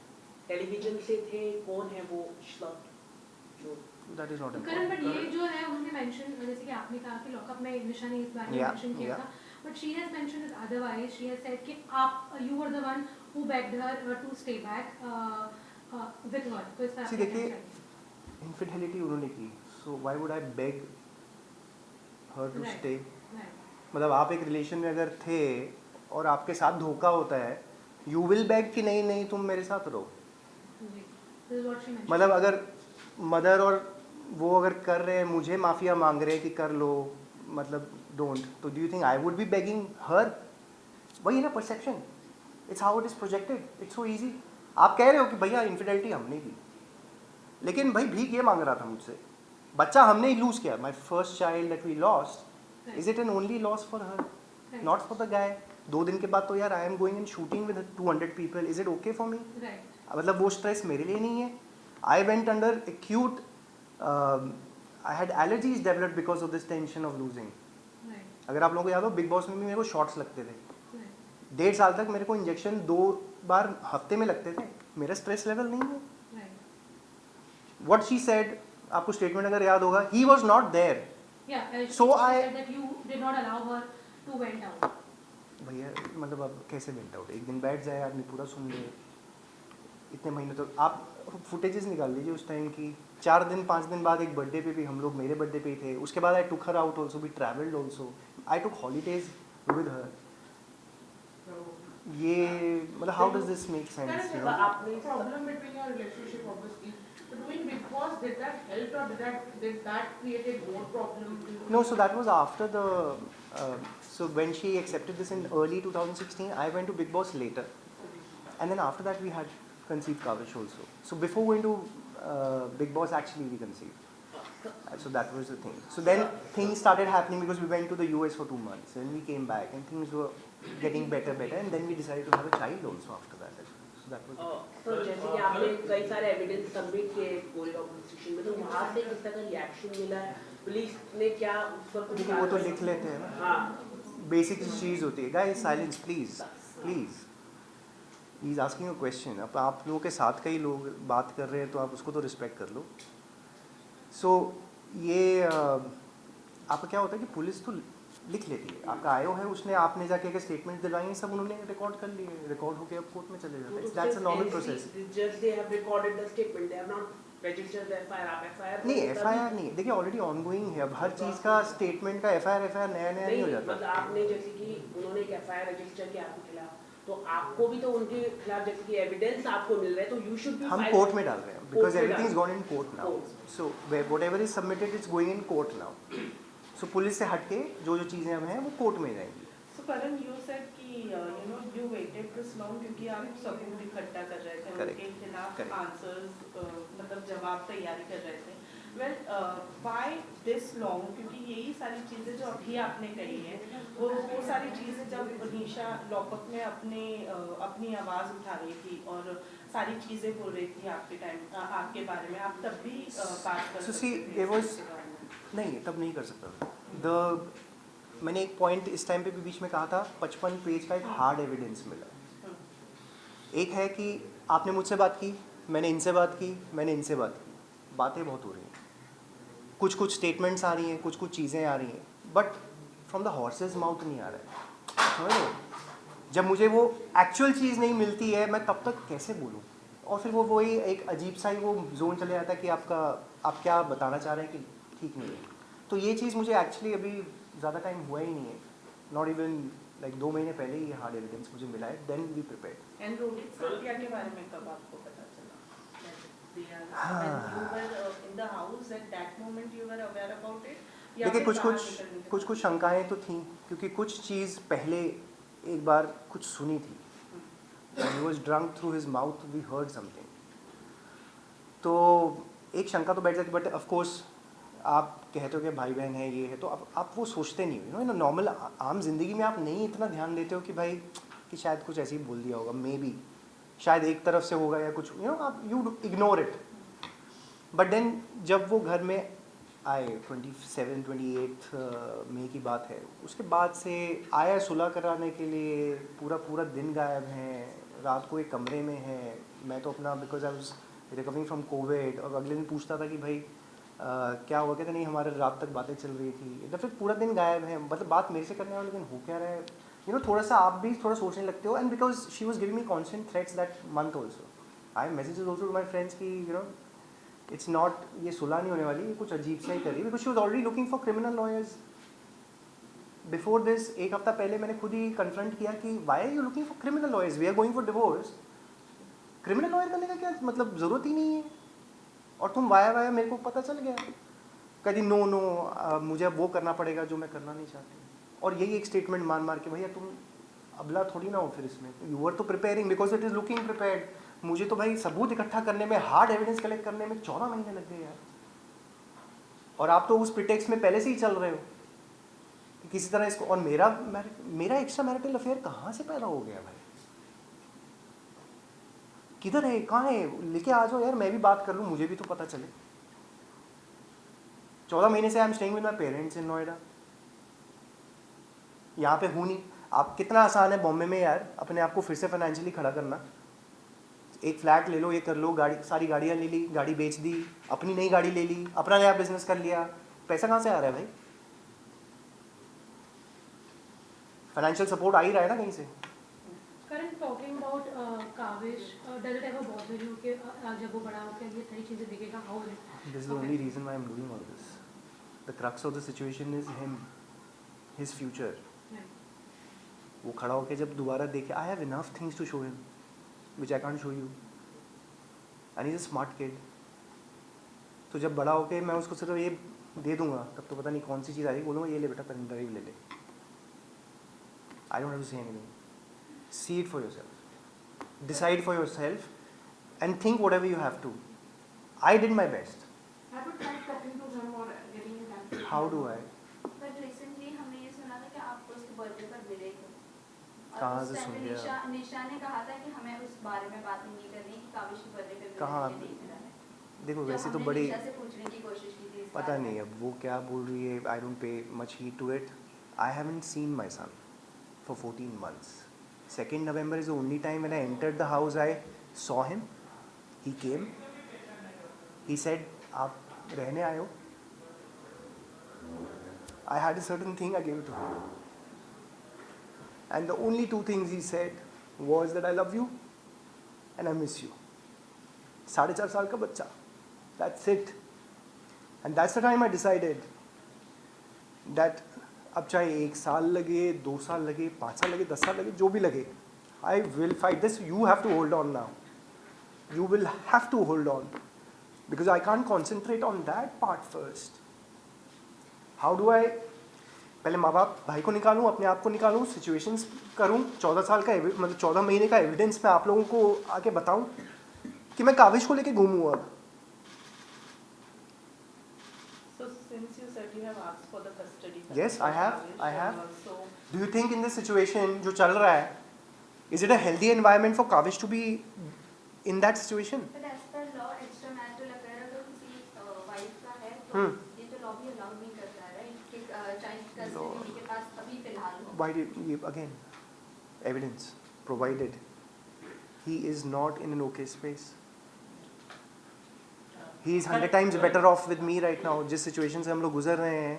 टेलीविजन से थे, कौन है वो श्लम जो,
that is not
Karan, but ये जो है उन्होंने मेंशन, जैसे कि आपने कहा कि लॉकअप में निशा ने इस बारे में मेंशन किया था, but she has mentioned it otherwise. She has said कि आप, you were the one who begged her to stay back with her. तो इस पर
सी देखिए, इनफिडेलिटी उन्होंने की, so why would I beg her to stay. मतलब आप एक रिलेशन में अगर थे और आपके साथ धोखा होता है, यू विल बेग कि नहीं नहीं तुम मेरे साथ रहो. मतलब अगर मदर और वो अगर कर रहे हैं, मुझे माफिया मांग रहे हैं कि कर लो, मतलब डोंट, तो do you think I would be begging her? वही ना perception, it's how it is projected, it's so easy. आप कह रहे हो कि भैया इनफिडेलिटी हमने की, लेकिन भाई भीख ये मांग रहा था मुझसे, बच्चा हमने ही लूज किया, my first child that we lost, is it an only loss for her, not for the guy? 2 दिन के बाद तो यार I am going and shooting with 200 people, is it okay for me? मतलब वो स्ट्रेस मेरे लिए नहीं है. I went under acute, I had allergies developed because of this tension of losing. अगर आप लोगों को याद हो, बिग बॉस में भी मेरे को शॉट्स लगते थे. 1.5 साल तक मेरे को इंजेक्शन 2 बार हफ्ते में लगते थे. मेरा स्ट्रेस लेवल नहीं है. व्हाट शी सेड, आपको स्टेटमेंट अगर याद होगा, he was not there. So
she
I-
said that you did not allow her to went out.
भैया मतलब अब कैसे वेंट आउट? एक दिन बैठ जाए आदमी, पूरा सुन ले. इतने महीने तो आप फुटेजेस निकाल लीजिए उस टाइम की. 4 दिन 5 दिन बाद एक बर्थडे पे भी हम लोग, मेरे बर्थडे पे ही थे. उसके बाद I took her out also, we travelled also, I took holidays with her. ये मतलब how does this make sense? You know,
आपने
problem between your relationship, obviously. But doing Big Boss, did that help or did that created more problem?
no, so that was after the so when she accepted this in early 2016, I went to Big Boss later, and then after that we had conceived Kavish also. So before going to Big Boss, actually we conceived. So that was the thing. So then things started happening because we went to the US for 2 months, and we came back and things were getting better, and then we decided to have a child also after that. So that was
तो जैसे कि आपने कई सारे evidence submit किए पूरे organisation में, तो वहाँ से किस तरह का रिएक्शन मिला है? पुलिस ने क्या उस पर कुछ
देखिए, वो तो लिख लेते हैं ना.
हाँ,
बेसिक चीज़ होती है. Guys, silence please, please. He is asking a question. अब आप लोगों के साथ कई लोग बात कर रहे हैं तो आप उसको तो रिस्पेक्ट कर लो. सो ये आपका क्या होता है कि पुलिस तो लिख लेती है. आपका आयो है, उसने आपने जाके अगर स्टेटमेंट दिलवाई, सब उन्होंने रिकॉर्ड कर लिए, रिकॉर्ड होके अब कोर्ट में चले जाते हैं. That's a normal process.
Just they have recorded the statement, they have not registered the FIR. आप एफआईआर
नहीं, एफआईआर नहीं. देखिए ऑलरेडी ऑनगोइंग है. अब हर चीज़ का स्टेटमेंट का एफआईआर नया नया नहीं हो जाता.
मतलब आपने जैसे कि उन्होंने एक एफआईआर रजिस्टर किया आपके खिलाफ, तो आपको भी तो उनके खिलाफ जैसे कि एविडेंस आपको मिल रहा है, तो यू शुड बी
हम कोर्ट में डाल रहे हैं बिकॉज
में
एवरीथिंग इज
डाल
gone in court now. So whatever is submitted is going in court now. So police से हटके जो जो चीज़ें अब हैं वो कोर्ट में जाएंगी.
So Karan, you said कि you waited this long क्योंकि आप सबूत इकट्ठा कर रहे थे,
Correct.
उनके खिलाफ
Correct.
आंसर्स मतलब जवाब तैयारी कर रहे थे. Well, why this long? क्योंकि यही सारी चीज़ें जो अभी आपने कही है, वो सारी चीज़ें जब निशा लॉकअप में अपनी आवाज़ उठा रही थी और सारी चीज़ें बोल रही थी आपके टाइम आपके बारे में, आप तब भी बात कर
So see,
सकते
it was- नहीं, तब नहीं कर सकता. मैंने एक पॉइंट इस टाइम पे भी बीच में कहा था, 55 पेज का एक हार्ड एविडेंस मिला. एक है कि आपने मुझसे बात की, मैंने इनसे बात की, मैंने इनसे बात की. बातें बहुत हो रही हैं, कुछ कुछ स्टेटमेंट्स आ रही हैं, कुछ कुछ चीज़ें आ रही हैं, but from the horses mouth नहीं आ रहा है. समझ रहे हो? जब मुझे वो एक्चुअल चीज़ नहीं मिलती है, मैं तब तक कैसे बोलूँ? और फिर वो वही एक अजीब सा ही वो जोन चले जाता है कि आप क्या बताना चाह रहे हैं कि ठीक नहीं है. तो ये चीज़ मुझे एक्चुअली अभी ज़्यादा टाइम हुआ ही नहीं है. नॉट इवन लाइक 2 महीने पहले ही ये हार्ड एविडेंस मुझे मिला है. Then we prepared.
And Rohit Sathia के बारे में कब आपको पता चला?
हाँ.
When you were in the house at that moment you were aware about it? या
देखिए,
फिर
कुछ
बाहर
कुछ
निकलने के
कुछ
बाद?
कुछ शंकाएं तो थीं, क्योंकि कुछ चीज़ पहले एक बार कुछ सुनी थी. When he was drunk through his mouth, we heard something. तो एक शंका तो बैठ जाती, बट ऑफ कोर्स आप कहते हो कि भाई बहन है, ये है, तो आप वो सोचते नहीं हो. नॉर्मल आम जिंदगी में आप नहीं इतना ध्यान देते हो कि भाई कि शायद कुछ ऐसे ही बोल दिया होगा, मे बी शायद एक तरफ से होगा या कुछ, आप you ignore it. But then जब वो घर में आए, 28 मई की बात है, उसके बाद से आया सुलह कराने के लिए. पूरा दिन गायब हैं, रात को एक कमरे में है. मैं तो अपना because I was recovering from Covid, और अगले दिन पूछता था कि भाई क्या हुआ, कहते नहीं हमारे रात तक बातें चल रही थी. तो फिर पूरा दिन गायब है, मतलब बात मेरे से करने वाले, लेकिन हो क्या रहा है, थोड़ा सा आप भी थोड़ा सोचने लगते हो. And because she was giving me constant threats that month also. I messages also to my friends की इट्स नॉट, ये सुलह नहीं होने वाली, ये कुछ अजीब सा ही कर रही है. Because she was already looking for criminal lawyers before this. एक हफ्ता पहले मैंने खुद ही कन्फ्रंट किया कि why are you looking for criminal lawyers, we are going for divorce. Criminal lawyer करने का क्या मतलब, ज़रूरत ही नहीं है. और तुम वाया मेरे को पता चल गया. कभी नो मुझे अब वो करना पड़ेगा जो मैं करना नहीं चाहती. और यही एक स्टेटमेंट मार के, भैया तुम अबला थोड़ी ना हो फिर इसमें. यू वर तो preparing because it is looking prepared. मुझे तो भाई सबूत इकट्ठा करने में, हार्ड एविडेंस कलेक्ट करने में 14 महीने लग गए यार. और आप तो उस प्रिटेक्स्ट में पहले से ही चल रहे हो कि किसी तरह इसको, और मेरा एक्स्ट्रा मैरिटल अफेयर कहाँ से पैदा हो गया भाई? किधर है, कहाँ है? लेके आ जाओ यार, मैं भी बात कर लूँ, मुझे भी तो पता चले। 14 महीने से I am staying with my parents इन नोएडा, यहाँ पे हूँ नहीं। आप कितना आसान है बॉम्बे में यार अपने आप को फिर से फाइनेंशियली खड़ा करना। एक फ्लैट ले लो, ये कर लो, गाड़ी, सारी गाड़ियाँ ले ली, गाड़ी बेच दी, अपनी नई गाड़ी ले ली, अपना नया बिजनेस कर लिया, पैसा कहाँ से आ रहा है भाई? फाइनेंशियल सपोर्ट आ ही रहा है ना कहीं से।
Karan, talking about Kavish, does it ever bother you कि जब वो बड़ा होकर ये सारी चीज़ें देखेगा, how will it?
This is the only reason why I'm doing all this. The crux of the situation is him, his future.
Right.
वो खड़ा होके जब दोबारा देखे, I have enough things to show him, which I can't show you. And he's a smart kid. तो जब बड़ा होके मैं उसको सिर्फ ये दे दूंगा, तब तो पता नहीं कौन सी चीज़ आएगी, बोलूँगा ये ले बेटा पेन ड्राइव ले ले। I don't have to say anything. See it for yourself. Decide for yourself and think whatever you have to. I did my best.
Have you tried talking to him or getting in touch with him?
How do I?
But recently हमने ये सुना था कि आप उसके birthday पर मिले थे और
कहाँ
उस
से
टाइम
सुन
पे
लिया?
निशा ने कहा था कि हमें उस बारे में बात नहीं करनी कि काविश के बर्थडे पे
कहाँ?
मिले नहीं मिला है।
देखो
जब
वैसे तो
हमने
बड़ी,
निशा से पूछने की कोशिश की थी इस
पता
बारे में।
नहीं अब वो क्या बोल रही है, I don't pay much heed to it. I haven't seen my son for 14 months. 2nd November is the only time when I entered the house I saw him. He came. He said, आप रहने आए हो? I had a certain thing, I gave it to him. And the only 2 things he said was that I love you and I miss you. 4.5 साल का बच्चा. That's it. And that's the time I decided that अब चाहे 1 साल लगे, 2 साल लगे, 5 साल लगे, 10 साल लगे, जो भी लगे, I will fight this. You have to hold on now. You will have to hold on. Because I can't concentrate on that part first. How do I पहले माँ बाप भाई को निकालूं, अपने आप को निकालूं, सिचुएशंस करूं, 14 साल का मतलब 14 महीने का एविडेंस मैं आप लोगों को आके बताऊं कि मैं काविश को लेके घूमूं अब।
So since you said you have asked for the custody.
Yes, I have.
Kavish,
I have.
So
Do you think in this situation जो चल रहा है, is it a healthy environment for Kavish to be in that situation?
But as per law, extramarital affair अगर किसी wife का है तो ये तो लॉ भी अलाउ नहीं करता है, राइट? कि चाइल्ड कस्टडी के पास अभी फिलहाल हो।
Why did you, again, evidence provided. He is not in an okay space. He is 100 times better off with me right now. जिस सिचुएशन से हम लोग गुजर रहे हैं,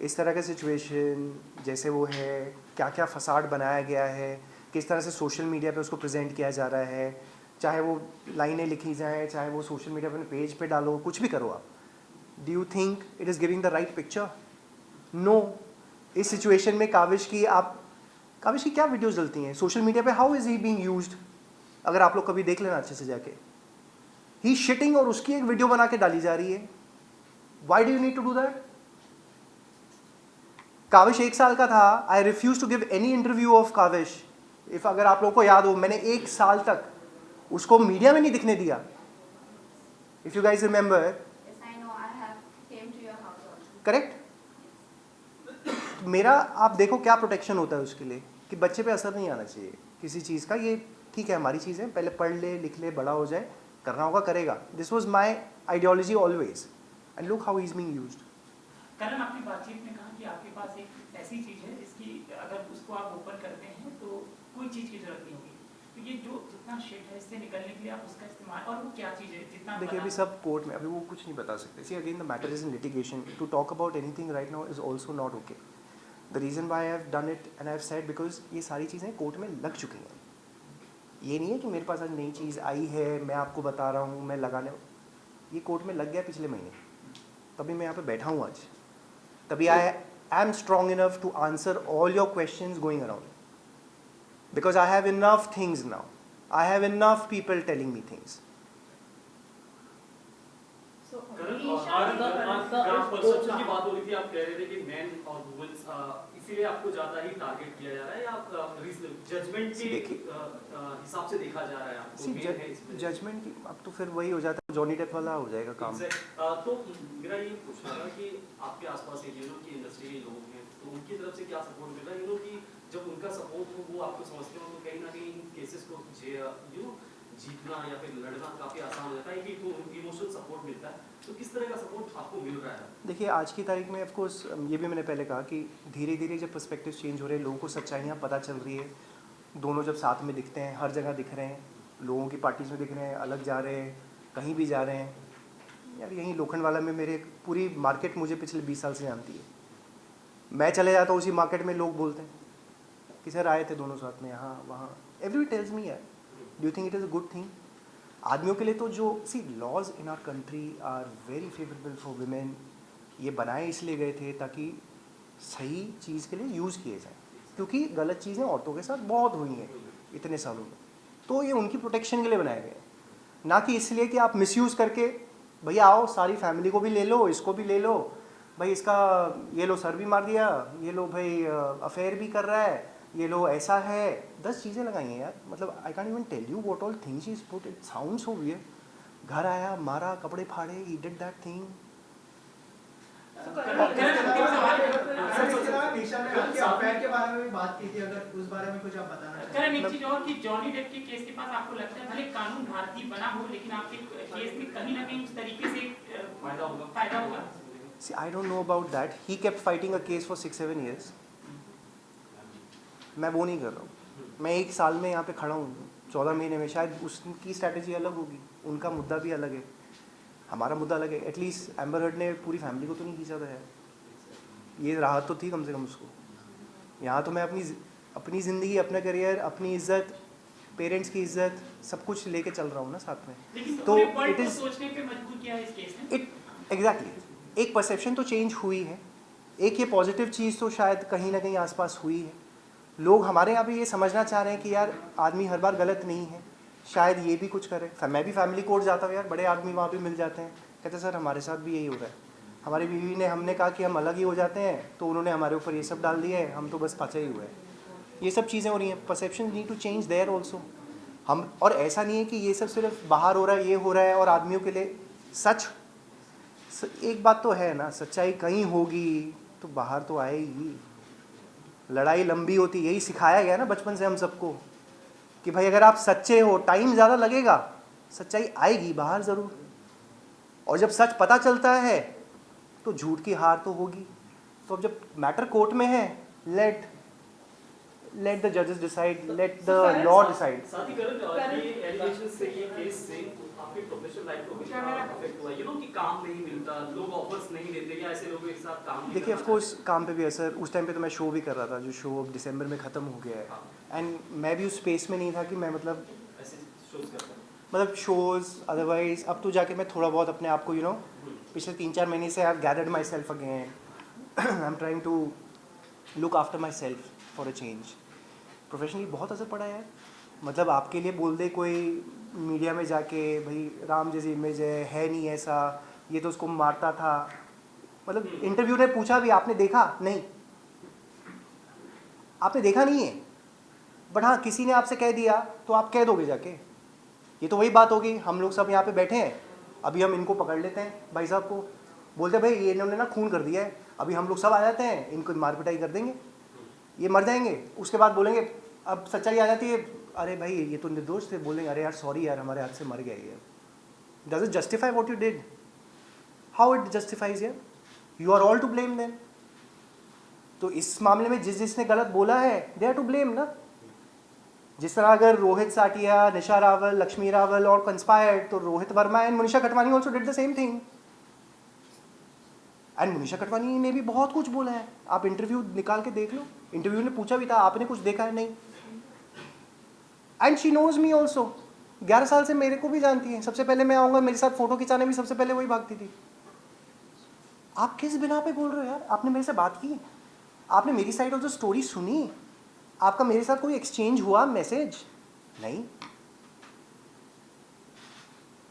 इस तरह का सिचुएशन जैसे वो है, क्या क्या फसाड बनाया गया है, किस तरह से सोशल मीडिया पे उसको प्रेजेंट किया जा रहा है, चाहे वो लाइनें लिखी जाएँ, चाहे वो सोशल मीडिया पे पेज पे डालो, कुछ भी करो आप. Do you think it is giving the right picture? No. इस सिचुएशन में काविश की क्या वीडियोज़ डलती हैं सोशल मीडिया पे? How is he being used? अगर आप लोग कभी देख लेना अच्छे से जाके, ही शिटिंग और उसकी एक वीडियो बना के डाली जा रही है. Why do you need to do that? Kavish 1 साल का था. I refuse to give any interview of Kavish. If अगर आप लोगों को याद हो, मैंने 1 साल तक उसको मीडिया में नहीं दिखने दिया. If you guys remember.
Yes, I know. I have came to your house also.
Correct. मेरा आप देखो क्या प्रोटेक्शन होता है उसके लिए कि बच्चे पे असर नहीं आना चाहिए किसी चीज़ का. ये ठीक है, हमारी चीज़ है, पहले पढ़ ले, लिख ले, बड़ा हो जाए, करना होगा करेगा. This was my ideology always. And look how is being used.
Karan, आपकी बातचीत में कहा कि आपके पास एक ऐसी चीज़ है जिसकी अगर उसको आप ओपन करते हैं तो कोई चीज़ की जरूरत नहीं होगी. तो ये जो जितना शेड है इससे निकलने के लिए आप उसका इस्तेमाल, और वो क्या चीज़ है जितना
देखिए अभी सब कोर्ट में, अभी वो कुछ नहीं बता सकते. See again the matter is in litigation. To talk about anything right now is also not okay. The reason why I have done it and I have said because ये सारी चीज़ें कोर्ट में लग चुकी हैं. ये नहीं है कि मेरे पास आज नई चीज़ आई है, मैं आपको बता रहा हूँ, मैं लगाने. ये कोर्ट में लग गया पिछले महीने, तभी मैं यहाँ पे बैठा हूँ आज. तभी I am strong enough to answer all your questions going around. Because I have enough things now. I have enough people telling me things.
So
Karan,
Isha
आज
की
का
current-
परसेप्शन
की बात हो रही थी, आप कह रहे थे कि मैन और वुमेन्स इसी
इसीलिए आपको ज्यादा ही टारगेट किया जा रहा है या जजमेंट के हिसाब से देखा जा रहा है आपको main है इसमें?
जजमेंट की अब तो फिर वही हो जाता है, जॉनी डेप वाला हो जाएगा काम।
तो मेरा ये पूछना था कि आपके आसपास की इंडस्ट्री के लोग हैं, तो उनकी तरफ से क्या सपोर्ट मिल रहा है कि जब उनका सपोर्ट हो वो आपको समझते हो तो कहीं ना कहीं इन केसेस को जीतना या फिर लड़ना काफी आसान हो जाता है कि इमोशनल सपोर्ट मिलता है, तो किस तरह का सपोर्ट आपको मिल रहा है?
देखिए आज की तारीख में ऑफ कोर्स ये भी मैंने पहले कहा कि धीरे धीरे जब पर्सपेक्टिव चेंज हो रहे हैं, लोगों को सच्चाइयाँ पता चल रही है, दोनों जब साथ में दिखते हैं, हर जगह दिख रहे हैं, लोगों की पार्टीज में दिख रहे हैं, अलग जा रहे हैं, कहीं भी जा रहे हैं। यार यहीं लोखंडवाला में मेरे पूरी मार्केट मुझे पिछले 20 साल से जानती है। मैं चले जाता हूँ उसी मार्केट में, लोग बोलते हैं कि सर आए थे दोनों साथ में यहाँ वहाँ। एवरी टेल्स मी यार, do you think it is a good thing? आदमियों के लिए तो जो laws in our country are very favourable for women, ये बनाए इसलिए गए थे ताकि सही चीज़ के लिए यूज़ किए जाए, क्योंकि गलत चीज़ें औरतों के साथ बहुत हुई हैं इतने सालों में, तो ये उनकी प्रोटेक्शन के लिए बनाए गए, ना कि इसलिए कि आप मिसयूज़ करके भैया आओ सारी फैमिली को भी ले लो, इसको भी ले लो, भाई इसका ये लो सर भी मार दिया, ये लो भाई अफेयर भी कर रहा है, ये लो ऐसा है, 10 चीज़ें लगाई हैं यार। मतलब I can even tell you what all things is put, it sounds so weird. घर आया, मारा, कपड़े फाड़े, he did that thing.
Karan, एक चीज और कि जॉनी डेप के केस के पास आपको लगता है भले कानून भारतीय बना हो, लेकिन आपके केस में कहीं ना कहीं उस तरीके से फायदा होगा?
See, I don't know about that. He kept fighting a case for 6-7 years. मैं वो नहीं कर रहा हूँ। मैं 1 साल में यहाँ पे खड़ा हूँ, 14 महीने में, शायद उसकी स्ट्रैटेजी अलग होगी, उनका मुद्दा भी अलग है, हमारा मुद्दा अलग है। एटलीस्ट एम्बर हर्ड ने पूरी फैमिली को तो नहीं खींचा था यार, ये राहत तो थी कम से कम उसको। यहाँ तो मैं अपनी ज़िंदगी, अपना करियर, अपनी इज्जत, पेरेंट्स की इज्जत, सब कुछ लेके चल रहा हूँ ना साथ में।
लेकिन
तो
पूरे वर्ल्ड
इट
को
इज़
सोचने पे मजबूर किया है इस केस ने।
इट एग्जैक्टली एक परसेप्शन तो चेंज हुई है, एक ये पॉजिटिव चीज़ तो शायद कहीं ना कहीं आसपास हुई है। लोग हमारे यहाँ पे ये समझना चाह रहे हैं कि यार आदमी हर बार गलत नहीं है, शायद ये भी कुछ करे। मैं भी फैमिली कोर्ट जाता हूँ यार, बड़े आदमी वहाँ भी मिल जाते हैं, कहते सर हमारे साथ भी यही हो रहा है। हमारी बीवी ने, हमने कहा कि हम अलग ही हो जाते हैं, तो उन्होंने हमारे ऊपर ये सब डाल दिया है, हम तो बस फंसे ही हुए हैं। ये सब चीज़ें हो रही हैं, perception need to change there also. हम, और ऐसा नहीं है कि ये सब सिर्फ बाहर हो रहा है, ये हो रहा है और आदमियों के लिए सच। एक बात तो है ना, सच्चाई कहीं होगी तो बाहर तो आएगी। लड़ाई लंबी होती, यही सिखाया गया ना बचपन से हम सबको कि भाई अगर आप सच्चे हो, टाइम ज़्यादा लगेगा, सच्चाई आएगी बाहर ज़रूर। और जब सच पता चलता है तो झूठ की हार तो होगी। तो अब जब मैटर कोर्ट में है, लेट द जजेस decide, let the law decide.
साथ ही करण, ये एलिगेशन से, ये केस से आपकी प्रोफेशनल लाइफ को कितना अफेक्ट हुआ? कि काम नहीं मिलता, लोग ऑफर्स नहीं देते, या ऐसे लोगों के साथ काम नहीं?
देखिए ऑफ कोर्स काम पे भी असर, उस टाइम पे तो मैं शो भी कर रहा था, जो शो अब दिसंबर में ख़त्म हो गया है। एंड मैं भी उस स्पेस में नहीं था कि मैं मतलब
ऐसे शोज करता हूं।
मतलब शोज़ अदरवाइज। अब तो जाके मैं थोड़ा बहुत अपने आप को पिछले 3-4 महीने से I have gathered myself again. I am trying to look after myself for a change. Professionally बहुत असर पड़ा है। मतलब आपके लिए बोल दे कोई मीडिया में जाके, भाई राम जैसी इमेज है नहीं ऐसा, ये तो उसको मारता था। मतलब इंटरव्यू ने पूछा भी, आपने देखा? नहीं, आपने देखा नहीं है, बट हाँ किसी ने आपसे कह दिया तो आप कह दोगे जाके। ये तो वही बात होगी, हम लोग सब यहाँ पे बैठे हैं, अभी हम इनको पकड़ लेते हैं भाई साहब को, बोलते हैं भाई ये इन्होंने ना खून कर दिया है, अभी हम लोग सब आ जाते हैं, इनको मार पिटाई कर देंगे, ये मर जाएंगे। उसके बाद बोलेंगे, अब सच्चाई आ जाती है, अरे भाई ये तो निर्दोष थे, बोलेंगे अरे यार सॉरी यार हमारे हाथ से मर गया ये। Does it justify what you did? How it justifies यार? You are all to blame them. तो इस मामले में जिसने गलत बोला है, दे आर टू ब्लेम ना। जिस तरह अगर रोहित साटिया, निशा रावल, लक्ष्मी रावल और कंस्पायर्ड, तो Rohit Verma and Manisha Khatwani also did the same thing. And Manisha Khatwani ने भी बहुत कुछ बोला है, आप इंटरव्यू निकाल के देख लो। इंटरव्यू ने पूछा भी था, आपने कुछ देखा है? नहीं। And she knows me also, 11 साल से मेरे को भी जानती है। सबसे पहले मैं आऊँगा, मेरे साथ फोटो खिंचाने भी सबसे पहले वही भागती थी। आप किस बिना पे बोल रहे हो यार? आपने मेरे से बात की, आपने मेरी साइड ऑफ द स्टोरी सुनी, आपका मेरे साथ कोई एक्सचेंज हुआ मैसेज? नहीं।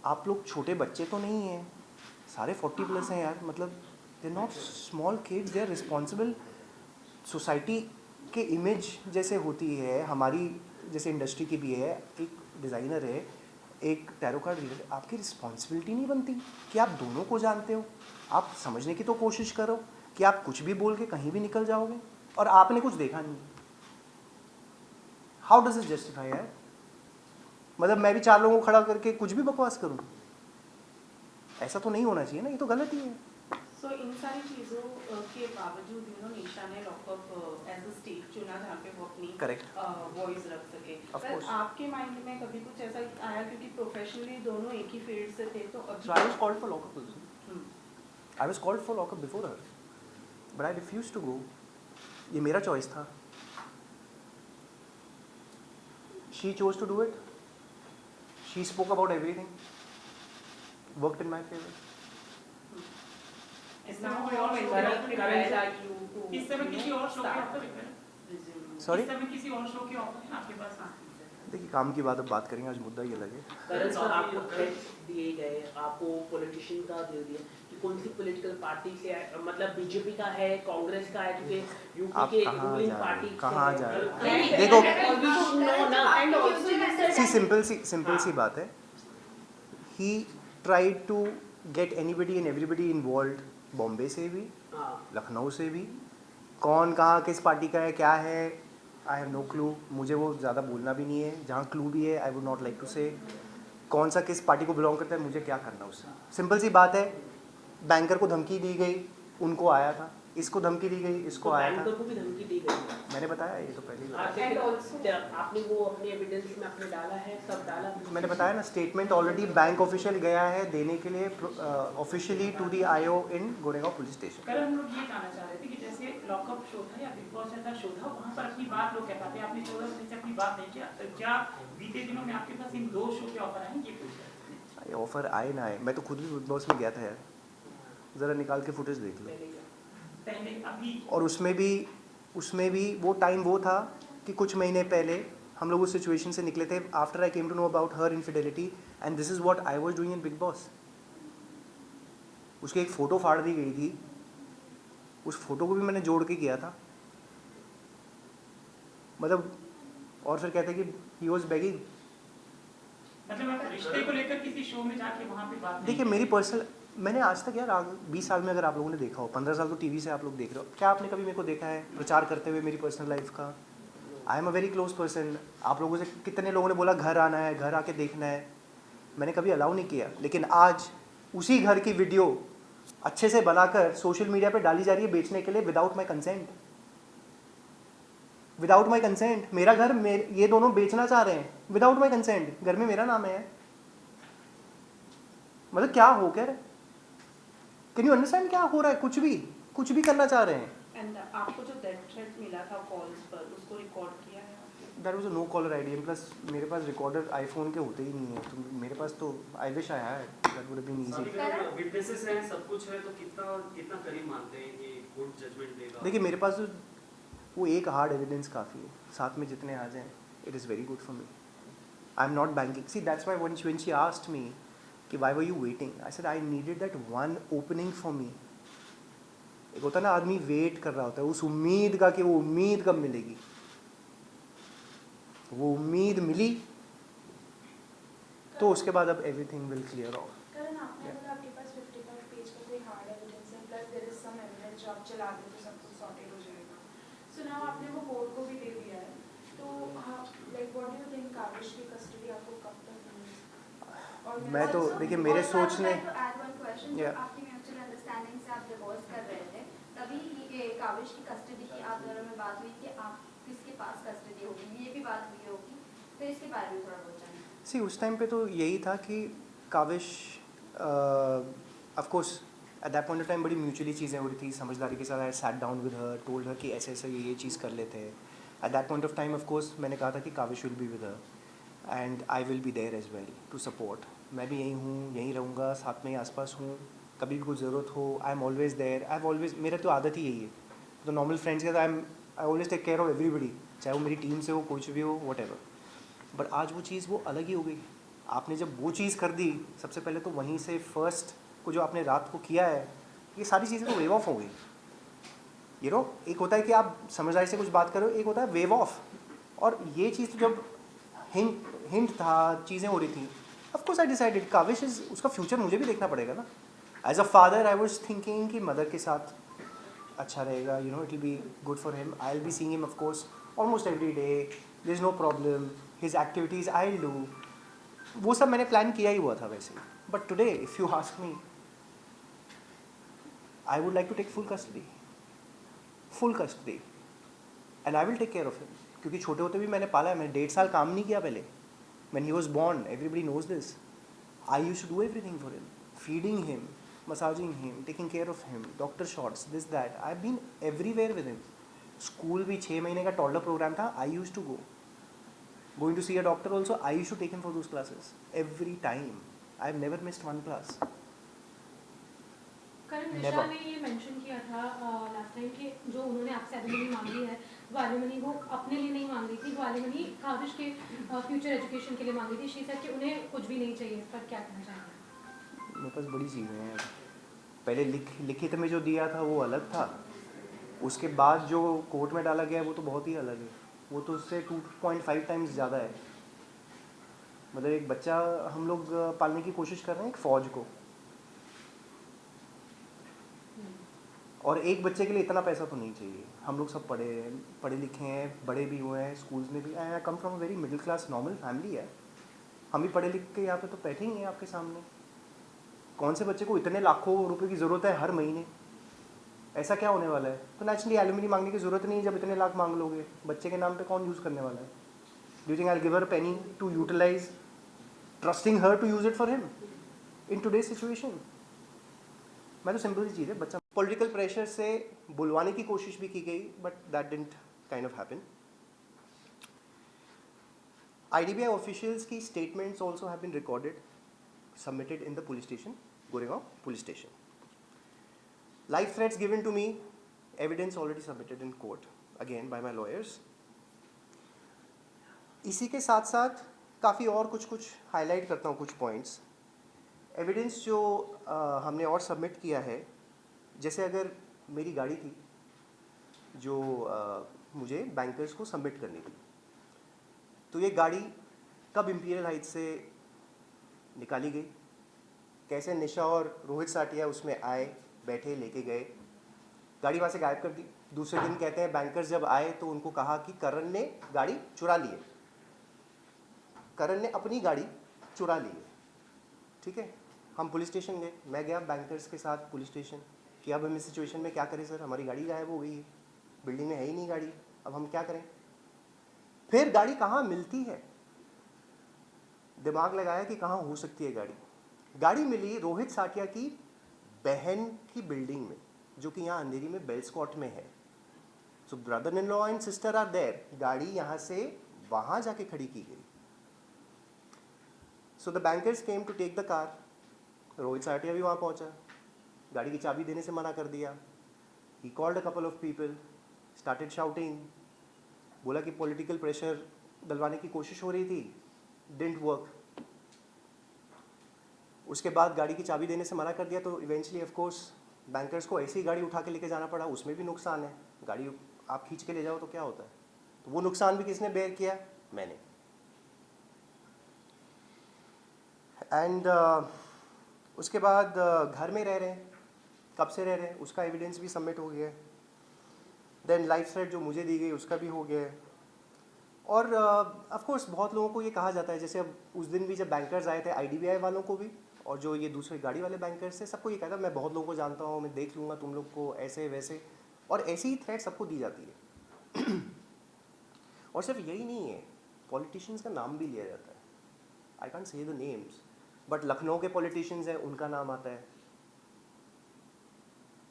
आप लोग छोटे बच्चे तो नहीं हैं, सारे 40+ हैं यार। मतलब they are not small kids, they are responsible society के इमेज जैसे होती है, हमारी जैसे इंडस्ट्री की भी है, एक डिज़ाइनर है, एक टैरो कार्ड रीडर, आपकी रिस्पॉन्सिबिलिटी नहीं बनती कि आप दोनों को जानते हो? आप समझने की तो कोशिश करो कि आप कुछ भी बोल के कहीं भी निकल जाओगे और आपने कुछ देखा नहीं। हाउ डज इट जस्टिफाई यार? मतलब मैं भी 4 लोगों को खड़ा करके कुछ भी बकवास करूं? ऐसा तो नहीं होना चाहिए ना, ये तो गलत ही है।
सो इन सारी चीज़ों के बावजूद निशा ने लॉकअप एज अ स्टेट चुना जहाँ पे वो अपनी
Correct.
वॉइस रख सके।
Of
पर
course.
आपके माइंड में कभी कुछ ऐसा आया, क्योंकि प्रोफेशनली दोनों एक ही फील्ड से थे, तो
So I was called for lockup also. I was called for lockup before her, but I refused to go. ये मेरा चॉइस था। She chose to do it. She spoke about everything. Worked in my favor.
इस समय कोई और show इस समय किसी और शो के ऑफर है?
Sorry?
इस समय किसी और शो के ऑफर है आपके पास?
देखिए काम की बात अब बात करेंगे, आज मुद्दा ये लगे।
करण सर, आपको थ्रेट्स दिए गए, आपको पॉलिटिशियन का दे दिया कि कौन सी पॉलिटिकल पार्टी से है, मतलब बीजेपी का है, कांग्रेस का है, क्योंकि यूपी
आप
के
कहाँ
रूलिंग
जा रहे
पार्टी
हो? कहाँ जा रहे हो?
देखो
देखो सिंपल सी बात है। He tried to get anybody and everybody involve, Bombay से भी, लखनऊ से भी, कौन कहाँ किस पार्टी का है क्या है, आई हैव नो क्लू। मुझे वो ज़्यादा बोलना भी नहीं है, जहाँ क्लू भी है I would not like to say कौन सा किस पार्टी को बिलोंग करता है, मुझे क्या करना उससे। सिंपल सी बात है, बैंकर को धमकी दी गई, उनको आया था, इसको धमकी दी गई, इसको आया था।
बैंकर को भी धमकी दी गई,
मैंने बताया ये तो पहले ही।
आपने वो अपने एविडेंस में आपने डाला है, सब डाला।
मैंने बताया ना, स्टेटमेंट ऑलरेडी बैंक ऑफिशियल गया है देने के लिए officially to the IO in Goregaon police station.
कल हम लोग ये जानना चाह रहे थे कि जैसे लॉकअप शो था या बिग बॉस जैसा शो था, वहाँ पर अपनी बात लोग कह पाते हैं, आपने 14 महीने से अपनी बात नहीं किया, तो क्या बीते दिनों में आपके पास इन 2 शो के ऑफर आए, ये पूछ रहे थे?
ऑफर आए ना आए, मैं तो खुद भी बिग बॉस में गया था यार, ज़रा निकाल के फुटेज देख लो।
पहले अभी
और उसमें भी वो टाइम वो था कि कुछ महीने पहले हम लोग उस सिचुएशन से निकले थे। After I came to know about her infidelity and this is what I was doing in Bigg Boss. उसकी एक फ़ोटो फाड़ दी गई थी, उस फोटो को भी मैंने जोड़ के किया था, मतलब। और फिर कहते कि ही वाज बेगिंग।
मतलब आप रिश्ते को लेकर किसी शो में जाके वहाँ पे बात
देखिए मेरी पर्सनल, मैंने आज तक यार 20 साल में अगर आप लोगों ने देखा हो, 15 साल तो टीवी से आप लोग देख रहे हो, क्या आपने कभी मेरे को देखा है प्रचार करते हुए मेरी पर्सनल लाइफ का? I am a very close person. आप लोगों से कितने लोगों ने बोला घर आना है, घर आके देखना है, मैंने कभी अलाउ नहीं किया। लेकिन आज उसी घर की वीडियो अच्छे से बनाकर सोशल मीडिया पे डाली जा रही है बेचने के लिए without my consent. Without my consent मेरा घर ये दोनों बेचना चाह रहे हैं विदाउट माई कंसेंट। घर में मेरा नाम है, मतलब क्या हो क्या? कैन यू अंडरस्टैंड क्या हो रहा है? कुछ भी करना चाह रहे हैं।
एंड आपको जो डेथ थ्रेट मिला था कॉल्स पर, उसको रिकॉर्ड किया है आपने?
That was a no caller ID, plus मेरे पास रिकॉर्डर आईफोन के होते ही नहीं है, तो मेरे पास तो I wish I had, that would have been easy.
Witnesses हैं, सब कुछ है, तो कितना करीब मानते हैं कि कोर्ट जजमेंट देगा?
देखिए मेरे पास वो एक हार्ड एविडेंस काफ़ी है, साथ में जितने आ जाएं it is very good for me. I am not banking, see that's why when she asked me कि why were you waiting, I said I needed that one opening for me. एक होता है ना आदमी वेट कर रहा होता है उस उम्मीद का कि वो उम्मीद कब मिलेगी, वो उम्मीद मिली तो उसके बाद अब everything will clear off.
Karan, आपने बोला आपके पास 55 पेज का कोई हार्ड एविडेंस है, plus there is some evidence जो आप चला दें तो सब कुछ सॉर्टेड हो जाएगा। सो नाउ आपने वो कोर्ट को भी दे दिया है, तो like what do you think Kavish की कस्टडी आपको कब तक मिलेगी?
मैं तो देखिए मेरे सोचने
आपकी म्यूचुअल अंडरस्टैंडिंग से आप डिवोर्स कर रहे थे, तभी ये काविश की कस्टडी की आप दोनों में बात हुई कि आप किसके पास कस्टडी होगी, ये भी बात हुई होगी, तो इसके बारे में थोड़ा बहुत जानिए।
सी उस टाइम पे तो यही था कि Kavish of course at that point of time बड़ी म्यूचुअली चीज़ें हो रही थी, समझदारी के साथ I sat down with her, told her कि ऐसे ऐसे ये चीज़ कर लेते हैं। At that point of time of course मैंने कहा था कि Kavish will be with her and I will be there as well to support. मैं भी यहीं हूँ, यहीं रहूँगा, साथ में ही आसपास हूँ, कभी भी कुछ ज़रूरत हो I am always there. I always, मेरा तो आदत ही यही है, तो नॉर्मल फ्रेंड्स के साथ I always take care of everybody, चाहे वो मेरी टीम से हो, कुछ भी हो, वट एवर। बट आज वो चीज़ वो अलग ही हो गई। आपने जब वो चीज़ कर दी, सबसे पहले तो वहीं से फर्स्ट को जो आपने रात को किया है, ये सारी चीज़ें तो वेव ऑफ हो गई। यू नो, एक होता है कि आप समझदारी से कुछ बात करो, एक होता है वेव ऑफ। और ये चीज़ तो जब हिंट था, चीज़ें हो रही थी, of course I decided Kavish is, उसका फ्यूचर मुझे भी देखना पड़ेगा ना। As a father I was thinking कि मदर के साथ अच्छा रहेगा, you know, it will be good for him. I will be seeing him of course almost every day, there is no problem, his activities I will do, वो सब मैंने plan किया ही हुआ था वैसे। But today if you ask me, I would like to take full custody, and I will take care of him, क्योंकि छोटे होते भी मैंने पाला है। मैंने 1.5 साल काम नहीं किया पहले, when he was born, everybody knows this. I used to do everything for him, feeding him, massaging him, taking care of him, doctor shots, this that. I've been everywhere with him. School भी 6 महीने का toddler program था, I used to go. Going to see a doctor also, I used to take him for those classes every time. I've never missed one class.
करण निशा ने ये mention किया था last time कि जो उन्होंने आपसे एलिमनी मांगी है, वो एलिमनी वो अपने लिए नहीं मांग रही थी, वो एलिमनी काविश के फ्यूचर एजुकेशन के लिए मांग रही थी। शी सेड कि उन्हें कुछ भी नहीं चाहिए। पर क्या कहना चाहेंगे?
मेरे पास बड़ी चीज़ें हैं। पहले लिखित में जो दिया था वो अलग था, उसके बाद जो कोर्ट में डाला गया है वो तो बहुत ही अलग है। वो तो उससे 2.5 टाइम्स ज़्यादा है। मतलब एक बच्चा हम लोग पालने की कोशिश कर रहे हैं, एक फ़ौज को, और एक बच्चे के लिए इतना पैसा तो नहीं चाहिए। हम लोग सब पढ़े लिखे हैं, बड़े भी हुए हैं, स्कूल्स में भी। I come from a very middle class normal family है। हम भी पढ़े लिख के यहाँ पे तो बैठे ही हैं आपके सामने। कौन से बच्चे को इतने लाखों रुपए की ज़रूरत है हर महीने? ऐसा क्या होने वाला है? तो नेचुरली एलुमनी मांगने की ज़रूरत नहीं है। जब इतने लाख मांग लोगे, बच्चे के नाम पे कौन यूज़ करने वाला है? Do you think I will give her penny to utilize, trusting her to use it for him in today's situation? मैं तो सिंपल सी चीज़ है, बच्चा पॉलिटिकल प्रेशर से बुलवाने की कोशिश भी की गई, but that didn't kind of happen. IDBI officials की statements also have been recorded, submitted in the police station, Goregaon police station. Life threats given to me, evidence already submitted in court, again by my lawyers. इसी के साथ साथ काफ़ी और कुछ highlight करता हूँ, कुछ पॉइंट्स एविडेंस जो हमने और सबमिट किया है. जैसे अगर मेरी गाड़ी थी जो मुझे बैंकर्स को सबमिट करनी थी, तो ये गाड़ी कब इंपीरियल हाइट से निकाली गई, कैसे निशा और रोहित साटिया उसमें आए, बैठे, लेके गए, गाड़ी वहाँ से गायब कर दी. दूसरे दिन कहते हैं बैंकर्स जब आए तो उनको कहा कि करण ने गाड़ी चुरा ली है, करण ने अपनी गाड़ी चुरा ली है. ठीक है, हम पुलिस स्टेशन गए, मैं गया बैंकर्स के साथ पुलिस स्टेशन कि अब हम इस सिचुएशन में क्या करें सर, हमारी गाड़ी गायब हो गई है, बिल्डिंग में है ही नहीं गाड़ी, अब हम क्या करें. फिर गाड़ी कहाँ मिलती है, दिमाग लगाया कि कहाँ हो सकती है गाड़ी. गाड़ी मिली रोहित साटिया की बहन की बिल्डिंग में, जो कि यहाँ अंधेरी में बेल स्कॉट में है. So brother in law and sister are there. गाड़ी यहाँ से वहाँ जाके खड़ी की गई. So the bankers came to take the car. Rohit Sathiya भी वहाँ पहुँचा, गाड़ी की चाबी देने से मना कर दिया. He called a couple of people, started shouting, बोला कि पॉलिटिकल प्रेशर डलवाने की कोशिश हो रही थी, डिडंट वर्क. उसके बाद गाड़ी की चाबी देने से मना कर दिया, तो इवेंचुअली ऑफ कोर्स बैंकर्स को ऐसी ही गाड़ी उठा के लेके जाना पड़ा. उसमें भी नुकसान है, गाड़ी आप खींच के ले जाओ तो क्या होता है. तो वो नुकसान भी किसने बेयर किया, मैंने. एंड उसके बाद घर में रह रहे हैं, कब से रह रहे हैं उसका एविडेंस भी सबमिट हो गया है. देन लाइफ थ्रेट जो मुझे दी गई उसका भी हो गया है. और ऑफ कोर्स बहुत लोगों को ये कहा जाता है, जैसे अब उस दिन भी जब बैंकर्स आए थे, IDBI वालों को भी और जो ये दूसरे गाड़ी वाले बैंकर्स थे, सबको ये कहता है मैं बहुत लोगों को जानता हूँ, मैं देख लूँगा तुम लोग को, ऐसे वैसे. और ऐसी ही थ्रेट सबको दी जाती है. और सिर्फ यही नहीं है, पॉलिटिशियंस का नाम भी लिया जाता है. I can't say the names, but Lucknow के पॉलिटिशियंस हैं, उनका नाम आता है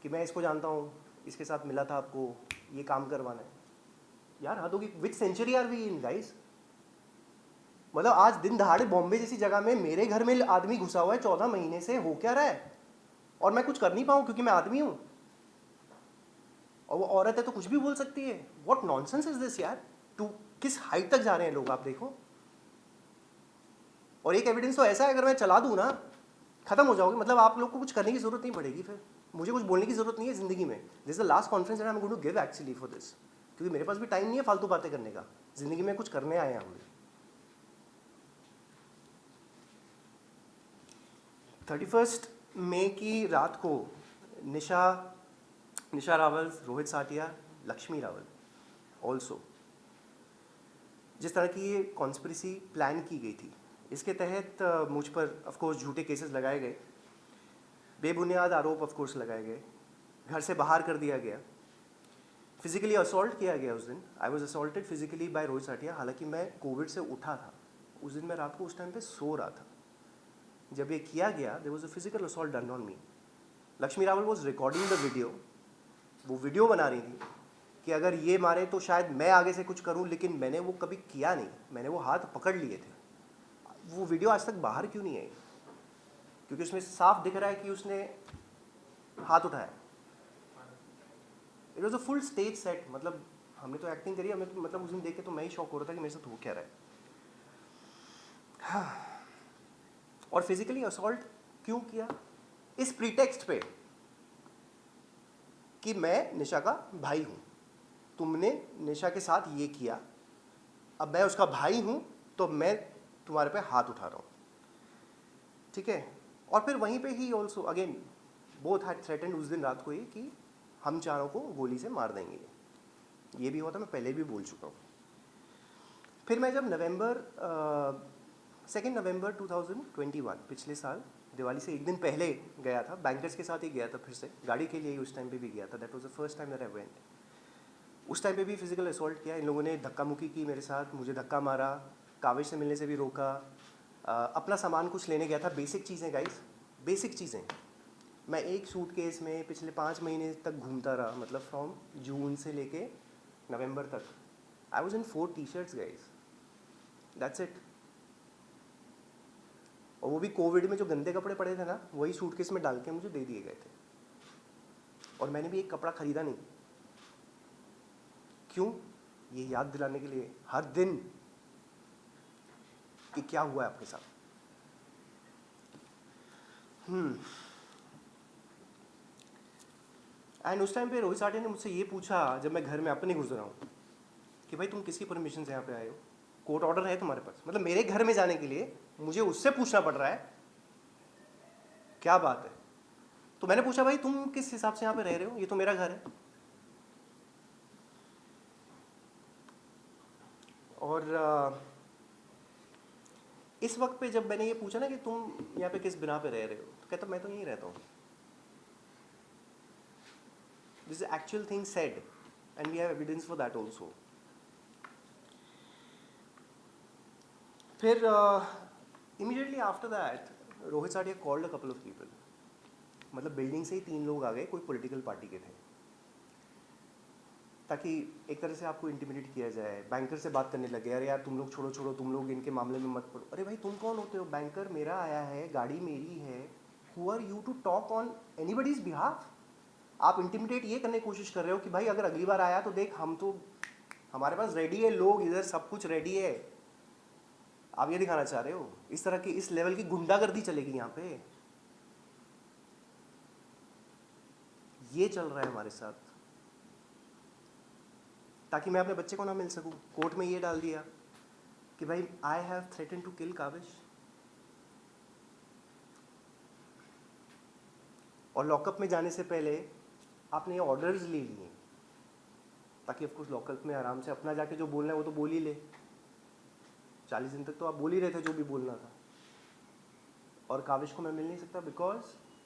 कि मैं इसको जानता हूँ, इसके साथ मिला था आपको, ये काम करवाना है. यार हद होगी, which century are we in guys. मतलब आज दिन दहाड़े बॉम्बे जैसी जगह में मेरे घर में आदमी घुसा हुआ है 14 महीने से, हो क्या रहा है, और मैं कुछ कर नहीं पाऊँ क्योंकि मैं आदमी हूँ, और वो औरत है तो कुछ भी बोल सकती है. व्हाट नॉनसेंस इज दिस यार. किस हाइट तक जा रहे हैं लोग, आप देखो. और एक एविडेंस तो ऐसा है, अगर मैं चला दूँ ना, खत्म हो जाओगे, मतलब आप लोग को कुछ करने की जरूरत नहीं पड़ेगी, फिर मुझे कुछ बोलने की जरूरत नहीं है ज़िंदगी में। This is the last conference I am going to give actually for this, क्योंकि मेरे पास भी टाइम नहीं है फालतू बातें करने का, ज़िंदगी में कुछ करने आए हैं हम भी। 31 मई की रात को निशा रावल, रोहित साटिया, लक्ष्मी रावल ऑल्सो, जिस तरह की ये कॉन्स्पिरेसी प्लान की गई थी, इसके तहत मुझ पर ऑफकोर्स झूठे केसेस लगाए गए, बेबुनियाद आरोप ऑफकोर्स लगाए गए, घर से बाहर कर दिया गया, फिजिकली असॉल्ट किया गया उस दिन। I was assaulted physically by Rohit Sathiya, हालांकि मैं कोविड से उठा था उस दिन, मैं रात को उस टाइम पे सो रहा था जब ये किया गया। There was a physical assault done on me. Lakshmi Rawal was recording the video, वो वीडियो बना रही थी कि अगर ये मारे तो शायद मैं आगे से कुछ करूं, लेकिन मैंने वो कभी किया नहीं, मैंने वो हाथ पकड़ लिए थे। वो वीडियो आज तक बाहर क्यों नहीं आई? क्योंकि उसमें साफ दिख रहा है कि उसने हाथ उठाया। It was a full stage set, मतलब हमने तो एक्टिंग करी, हमें तो मतलब उस दिन देख के तो मैं ही शॉक हो रहा था कि मेरे साथ हो क्या रहा है। हाँ। और फिजिकली असॉल्ट क्यों किया? इस प्रीटेक्स्ट पे कि मैं निशा का भाई हूं, तुमने निशा के साथ ये किया, अब मैं उसका भाई हूं तो मैं तुम्हारे पे हाथ उठा रहा हूं, ठीक है। और फिर वहीं पे he also again both had threatened उस दिन रात को ही कि हम चारों को गोली से मार देंगे। ये भी हुआ था, मैं पहले भी बोल चुका हूँ। फिर मैं जब 2 नवंबर 2021 पिछले साल दिवाली से एक दिन पहले गया था, बैंकर्स के साथ ही गया था, फिर से गाड़ी के लिए ही उस टाइम पे भी गया था। That was the first time that I went. उस टाइम पे भी फिजिकल असॉल्ट किया, इन लोगों ने धक्का मुक्की की मेरे साथ, मुझे धक्का मारा, काविश से मिलने से भी रोका, अपना सामान कुछ लेने गया था, बेसिक चीज़ें गाइस, बेसिक चीज़ें। मैं एक सूटकेस में पिछले 5 महीने तक घूमता रहा, मतलब फ्रॉम जून से लेके नवंबर तक। I was in 4 t-shirts guys, that's it. और वो भी कोविड में जो गंदे कपड़े पड़े थे ना, वही सूटकेस में डाल के मुझे दे दिए गए थे। और मैंने भी एक कपड़ा खरीदा नहीं। क्यों? ये याद दिलाने के लिए हर दिन कि क्या हुआ है आपके साथ। एंड उस टाइम पे रोहित साटिया ने मुझसे ये पूछा, जब मैं घर में अपने घुस रहा हूँ, कि भाई तुम किसकी परमिशन से यहाँ पे आए हो? कोर्ट ऑर्डर है तुम्हारे पास? मतलब मेरे घर में जाने के लिए मुझे उससे पूछना पड़ रहा है, क्या बात है? तो मैंने पूछा, भाई तुम किस हिसाब से यहाँ पे रह रहे हो? ये तो मेरा घर है। और इस वक्त पे जब मैंने ये पूछा ना कि तुम यहाँ पे किस बिना पे रह रहे हो, तो कहता मैं तो यहीं रहता हूँ। This is actual thing said and we have evidence for that also. फिर immediately after that Rohit Sathiya called a couple of people, मतलब बिल्डिंग से ही 3 लोग आ गए, कोई पॉलिटिकल पार्टी के थे, ताकि एक तरह से आपको इंटिमिडेट किया जाए। बैंकर से बात करने लगे, अरे यार तुम लोग छोड़ो, तुम लोग इनके मामले में मत पड़ो। अरे भाई तुम कौन होते हो? बैंकर मेरा आया है, गाड़ी मेरी है, who are you to talk on anybody's behalf? आप इंटिमिडेट ये करने की कोशिश कर रहे हो कि भाई अगर अगली बार आया तो देख, हम तो हमारे पास रेडी है, लोग इधर सब कुछ रेडी है। आप ये दिखाना चाह रहे हो? इस तरह की, इस लेवल की गुंडागर्दी चलेगी यहाँ पे? ये चल रहा है हमारे साथ, ताकि मैं अपने बच्चे को ना मिल सकूं। कोर्ट में ये डाल दिया कि भाई I have threaten to kill Kavish, और लॉकअप में जाने से पहले आपने ये ऑर्डर्स ले लिए, ताकि ऑफकोर्स लॉकअप में आराम से अपना जाके जो बोलना है वो तो बोल ही ले। 40 दिन तक तो आप बोल ही रहे थे जो भी बोलना था। और काविश को मैं मिल नहीं सकता बिकॉज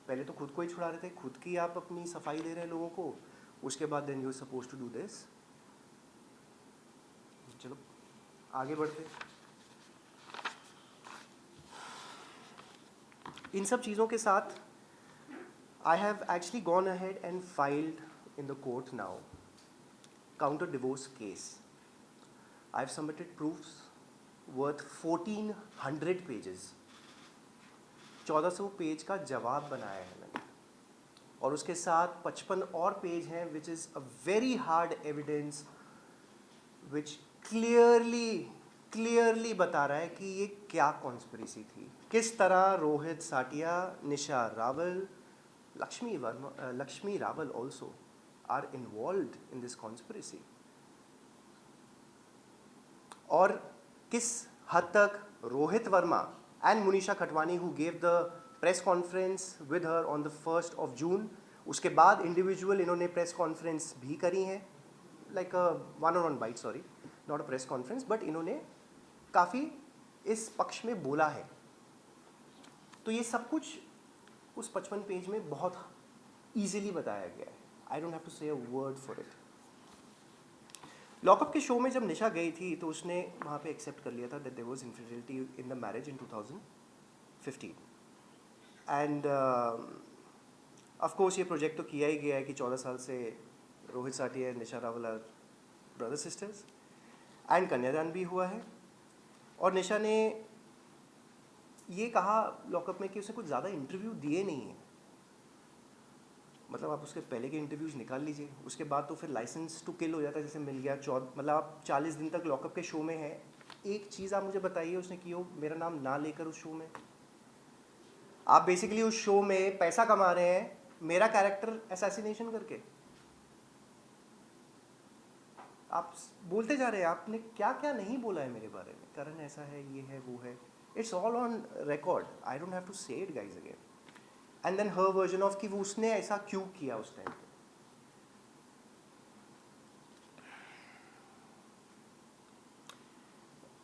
पहले तो खुद को ही छुड़ा रहे थे, खुद की आप अपनी सफाई दे रहे हैं लोगों को, उसके बाद then you are suppose to do this. चलो आगे बढ़ते। इन सब चीज़ों के साथ I have actually gone ahead and filed in the court now counter divorce case. I have submitted proofs worth 1400 pages. 1400 page का जवाब बनाया है मैंने, और उसके साथ 55 और पेज हैं विच is a very hard evidence which clearly बता रहा है कि ये क्या कॉन्स्पिरेसी थी, किस तरह रोहित साटिया, निशा Rawal, Lakshmi Rawal also are involved in this conspiracy, और किस हद तक Rohit Verma and Munisha Khatwani who gave the press conference with her on the 1st of June, उसके बाद इंडिविजुअल इन्होंने प्रेस कॉन्फ्रेंस भी करी है, like one on one byte, sorry not a press conference, but इन्होंने काफ़ी इस पक्ष में बोला है। तो ये सब कुछ उस 55 पेज में बहुत ईजिली बताया गया है। आई डोंट हैव टू से a word for it. Lockup के शो में जब निशा गई थी तो उसने वहाँ पे एक्सेप्ट कर लिया था that there was infidelity in the marriage in 2015, and of course ये प्रोजेक्ट तो किया ही गया है कि 14 साल से Rohit Sathiya and Nisha Rawal are brother sisters, and कन्यादान भी हुआ है। और निशा ने ये कहा लॉकअप में कि उसने कुछ ज़्यादा इंटरव्यू दिए नहीं है। मतलब आप उसके पहले के इंटरव्यूज़ निकाल लीजिए, उसके बाद तो फिर लाइसेंस टू किल हो जाता है, जैसे मिल गया मतलब आप 40 दिन तक लॉकअप के शो में है। एक चीज़ आप मुझे बताइए उसने की हो मेरा नाम ना लेकर उस शो में। आप बेसिकली उस शो में पैसा कमा रहे हैं मेरा कैरेक्टर असैसिनेशन करके। आप बोलते जा रहे हैं आपने क्या क्या नहीं बोला है मेरे बारे में, करण ऐसा है, ये है, वो है। It's all on record, I don't have to say it guys again. And then her version of कि वो उसने ऐसा क्यों किया उस टाइम पे।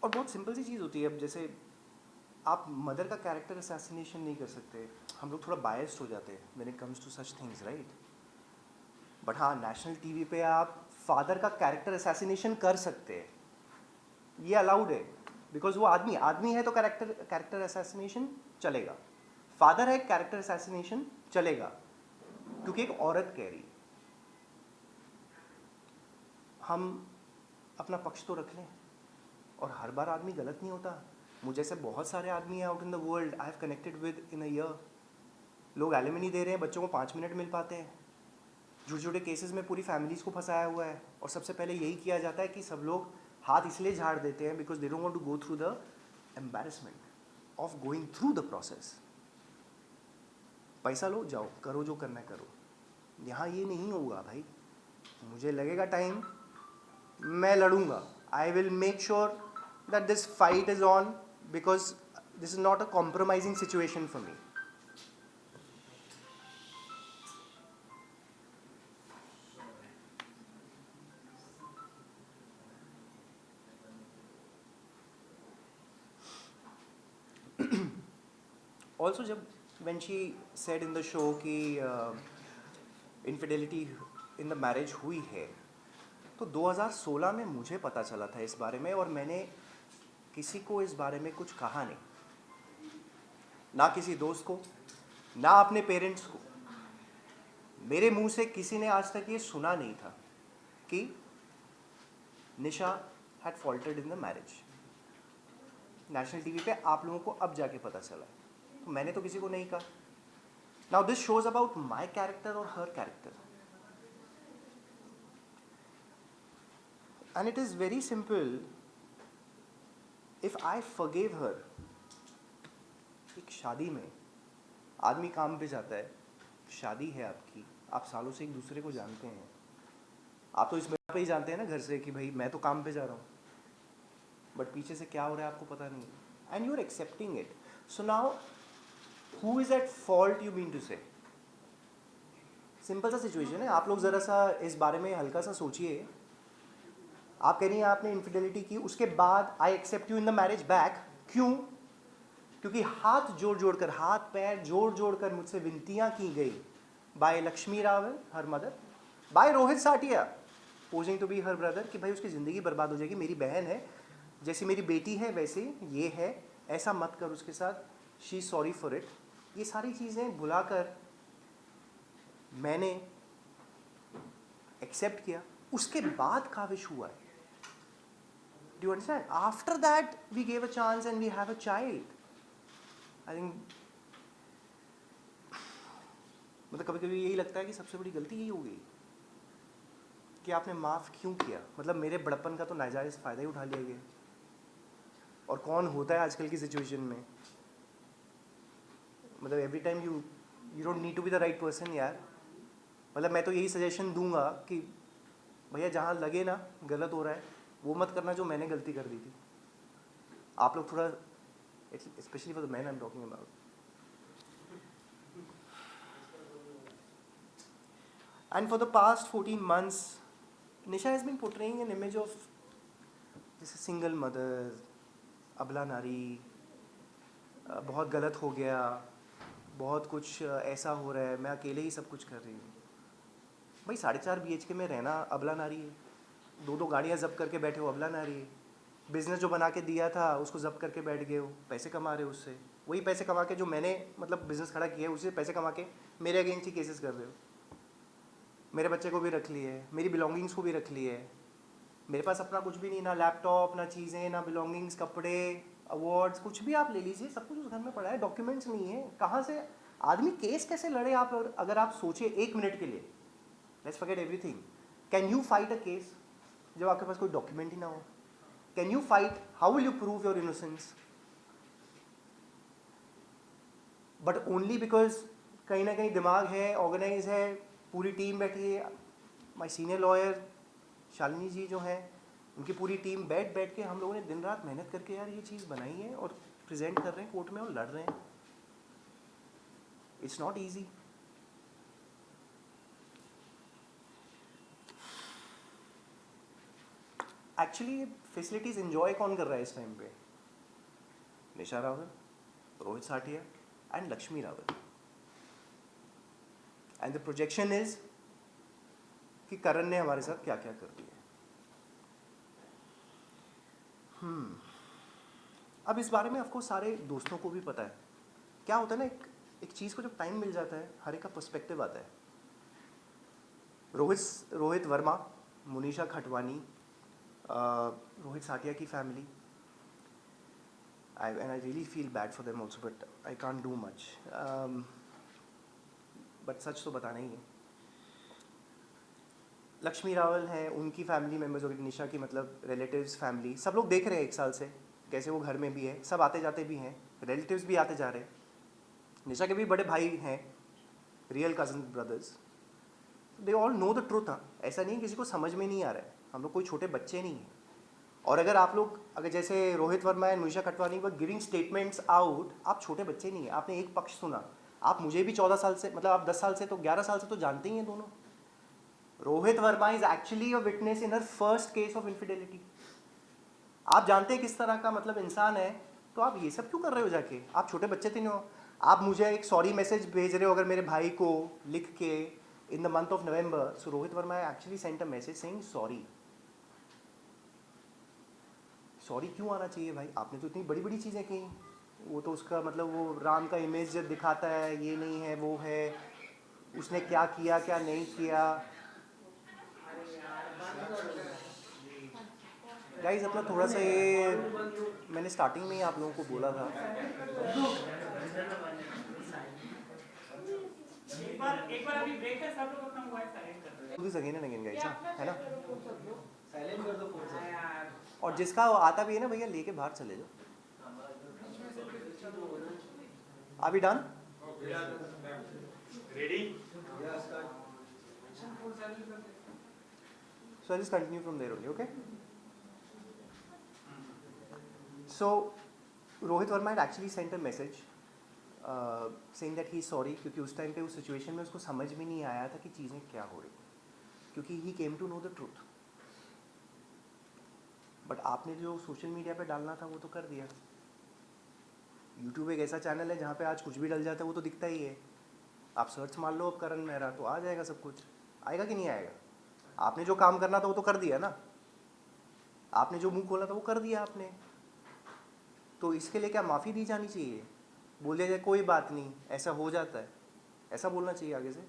और बहुत सिंपल सी चीज़ होती है, अब जैसे आप मदर का कैरेक्टर असैसिनेशन नहीं कर सकते, हम लोग थोड़ा बायस्ड हो जाते हैं when it comes to such things, right. But हाँ, नेशनल टीवी पे आप फादर का कैरेक्टर असैसिनेशन कर सकते हैं, ये अलाउड है, बिकॉज वो आदमी है तो कैरेक्टर असैसिनेशन चलेगा। फादर है, कैरेक्टर असैसिनेशन चलेगा, क्योंकि एक औरत कह रही। हम अपना पक्ष तो रख लें, और हर बार आदमी गलत नहीं होता। मुझे जैसे बहुत सारे आदमी हैं out in the world I have connected with in a year, लोग एलिमनी दे रहे हैं, बच्चों को 5 मिनट मिल पाते हैं। छोटे छोटे केसेस में पूरी फैमिलीज़ को फंसाया हुआ है, और सबसे पहले यही किया जाता है कि सब लोग हाथ इसलिए झाड़ देते हैं because they don't want to go through the embarrassment of going through the process. पैसा लो, जाओ, करो जो करना है करो। यहाँ ये नहीं होगा भाई, मुझे लगेगा टाइम, मैं लड़ूंगा। I will make sure that this fight is on, because this is not a compromising situation for me. Also जब when she said in the show कि infidelity in the marriage हुई है, तो 2016 में मुझे पता चला था इस बारे में, और मैंने किसी को इस बारे में कुछ कहा नहीं, ना किसी दोस्त को, ना अपने पेरेंट्स को। मेरे मुंह से किसी ने आज तक ये सुना नहीं था कि Nisha had faulted in the marriage. National TV पे आप लोगों को अब जाके पता चला, तो मैंने तो किसी को नहीं कहा। Now this shows about my character और her character, and it is very simple. If I forgive her, एक शादी में आदमी काम पे जाता है, शादी है आपकी, आप सालों से एक दूसरे को जानते हैं, आप तो इस बात पे ही जानते हैं ना घर से कि भाई मैं तो काम पे जा रहा हूँ, बट पीछे से क्या हो रहा है आपको पता नहीं, and you are accepting it. So now who is at fault you mean to say? Simple सा सिचुएशन है, आप लोग ज़रा सा इस बारे में हल्का सा सोचिए। आप कह रही हैं आपने इनफिडेलिटी की, उसके बाद I accept you in the marriage back. क्यों? क्योंकि हाथ जोड़ जोड़ कर, हाथ पैर जोड़ जोड़ कर मुझसे विनतियाँ की गई by Lakshmi Rawal her mother, by Rohit Sathiya posing to be her brother, कि भाई उसकी ज़िंदगी बर्बाद हो जाएगी, मेरी बहन है, जैसी मेरी बेटी है वैसे ये है, ऐसा मत कर उसके साथ, she is sorry for it. ये सारी चीज़ें भुलाकर मैंने एक्सेप्ट किया, उसके बाद काविश हुआ है। Do you understand? After that we gave a chance and we have a child. I think मतलब कभी कभी यही लगता है कि सबसे बड़ी गलती यही हो गई कि आपने माफ़ क्यों किया। मतलब मेरे बड़प्पन का तो नाजायज़ फ़ायदा ही उठा लिया गया। और कौन होता है आजकल की सिचुएशन में। मतलब every time you don't need to be the right person यार। मतलब मैं तो यही सजेशन दूंगा कि भैया जहाँ लगे ना गलत हो रहा है वो मत करना जो मैंने गलती कर दी थी। आप लोग थोड़ा, specially for the man I am talking about, and for the past 14 months Nisha has been portraying an image of जैसे सिंगल मदर, अबला नारी, बहुत गलत हो गया, बहुत कुछ ऐसा हो रहा है, मैं अकेले ही सब कुछ कर रही हूँ। भाई 4.5 BHK में रहना अबला नारी है, 2 गाड़ियाँ जब्त करके बैठे हो अबला नारी है, बिज़नेस जो बना के दिया था उसको जब्त करके बैठ गए हो, पैसे कमा रहे हो उससे, वही पैसे कमा के जो मैंने मतलब बिज़नेस खड़ा किया है उससे पैसे कमा के मेरे अगेंस्ट ही केसेस कर रहे हो। मेरे बच्चे को भी रख लिए, मेरी बिलोंगिंग्स को भी रख लिए। मेरे पास अपना कुछ भी नहीं, ना लैपटॉप, ना चीज़ें, ना बिलोंगिंग्स, कपड़े, अवार्ड्स, कुछ भी आप ले लीजिए, सब कुछ उस घर में पड़ा है, डॉक्यूमेंट्स नहीं है। कहाँ से आदमी केस कैसे लड़े आप? अगर आप सोचे 1 मिनट के लिए, let's forget everything, can you fight a case जब आपके पास कोई डॉक्यूमेंट ही ना हो? Can you fight? How will you prove your innocence? But only because कहीं ना कहीं दिमाग है, ऑर्गेनाइज है, पूरी टीम बैठी है। माई सीनियर लॉयर शालिनी जी जो हैं, उनकी पूरी टीम बैठ के हम लोगों ने दिन रात मेहनत करके यार ये चीज़ बनाई है और प्रेजेंट कर रहे हैं कोर्ट में और लड़ रहे हैं। It's not easy. Actually facilities enjoy कौन कर रहा है इस टाइम पे? Nisha Rawal, Rohit Sathiya and Lakshmi Rawal. And the projection is कि करण ने हमारे साथ क्या क्या कर दिया। अब इस बारे में ऑफकोर्स सारे दोस्तों को भी पता है। क्या होता है ना, एक चीज़ को जब टाइम मिल जाता है हर एक का पर्सपेक्टिव आता है। रोहित वर्मा, मुनीषा खटवानी, रोहित साटिया की family, and I really feel bad for them also, but I can't do much. But सच तो बताना ही है। लक्ष्मी रावल हैं, उनकी फैमिली मेम्बर्स हो गई, निशा की मतलब रिलेटिव्स, फैमिली, सब लोग देख रहे हैं 1 साल से कैसे वो घर में भी है, सब आते जाते भी हैं, रिलेटिव्स भी आते जा रहे हैं। निशा के भी बड़े भाई हैं, real cousin brothers, they all know the truth. ऐसा नहीं किसी को समझ में नहीं आ रहा है, हम लोग कोई छोटे बच्चे नहीं हैं। और अगर जैसे Rohit Verma and Munisha Khatwani were giving statements out, आप छोटे बच्चे नहीं हैं, आपने एक पक्ष सुना। आप मुझे भी 14 साल से, मतलब आप 10 साल से तो 11 साल से तो जानते ही हैं दोनों। Rohit Verma is actually a witness in her first case of infidelity. आप जानते हैं किस तरह का मतलब इंसान है, तो आप ये सब क्यों कर रहे हो जाके? आप छोटे बच्चे तो नहीं हो। आप मुझे एक सॉरी मैसेज भेज रहे हो अगर मेरे भाई को लिख के in the month of November. So Rohit Verma actually sent a message saying sorry. Sorry क्यों आना चाहिए भाई? आपने तो इतनी बड़ी बड़ी चीज़ें की। वो तो उसका मतलब वो राम का इमेज जब दिखाता है, ये नहीं है वो है, उसने क्या किया क्या नहीं किया। गाइस अपना थोड़ा सा ये, मैंने स्टार्टिंग में ही आप लोगों को बोला था।
एक बार अभी ब्रेक है, सब लोग अपना मोबाइल साइलेंट कर दो।
This again and again guys, है ना?
साइलेंट कर दो फोन से।
और जिसका आता भी है ना भैया, लेके बाहर चले जाओ। Are we done?
Ready?
So I'll just continue from there only, okay? So Rohit Verma had actually sent a message saying that he's sorry, क्योंकि उस टाइम पे उस सिचुएशन में उसको समझ में नहीं आया था कि चीज़ें क्या हो रही, क्योंकि he came to know the truth. But आपने जो सोशल मीडिया पे डालना था वो तो कर दिया। यूट्यूब एक ऐसा चैनल है जहाँ पे आज कुछ भी डल जाता है, वो तो दिखता ही है। आप सर्च मार लो अब करण मेहरा, तो आ जाएगा सब कुछ। आएगा कि नहीं आएगा? आपने जो काम करना था वो तो कर दिया ना, आपने जो मुंह खोला था वो कर दिया आपने। तो इसके लिए क्या माफ़ी दी जानी चाहिए? बोल दिया जाए कोई बात नहीं, ऐसा हो जाता है, ऐसा बोलना चाहिए आगे से?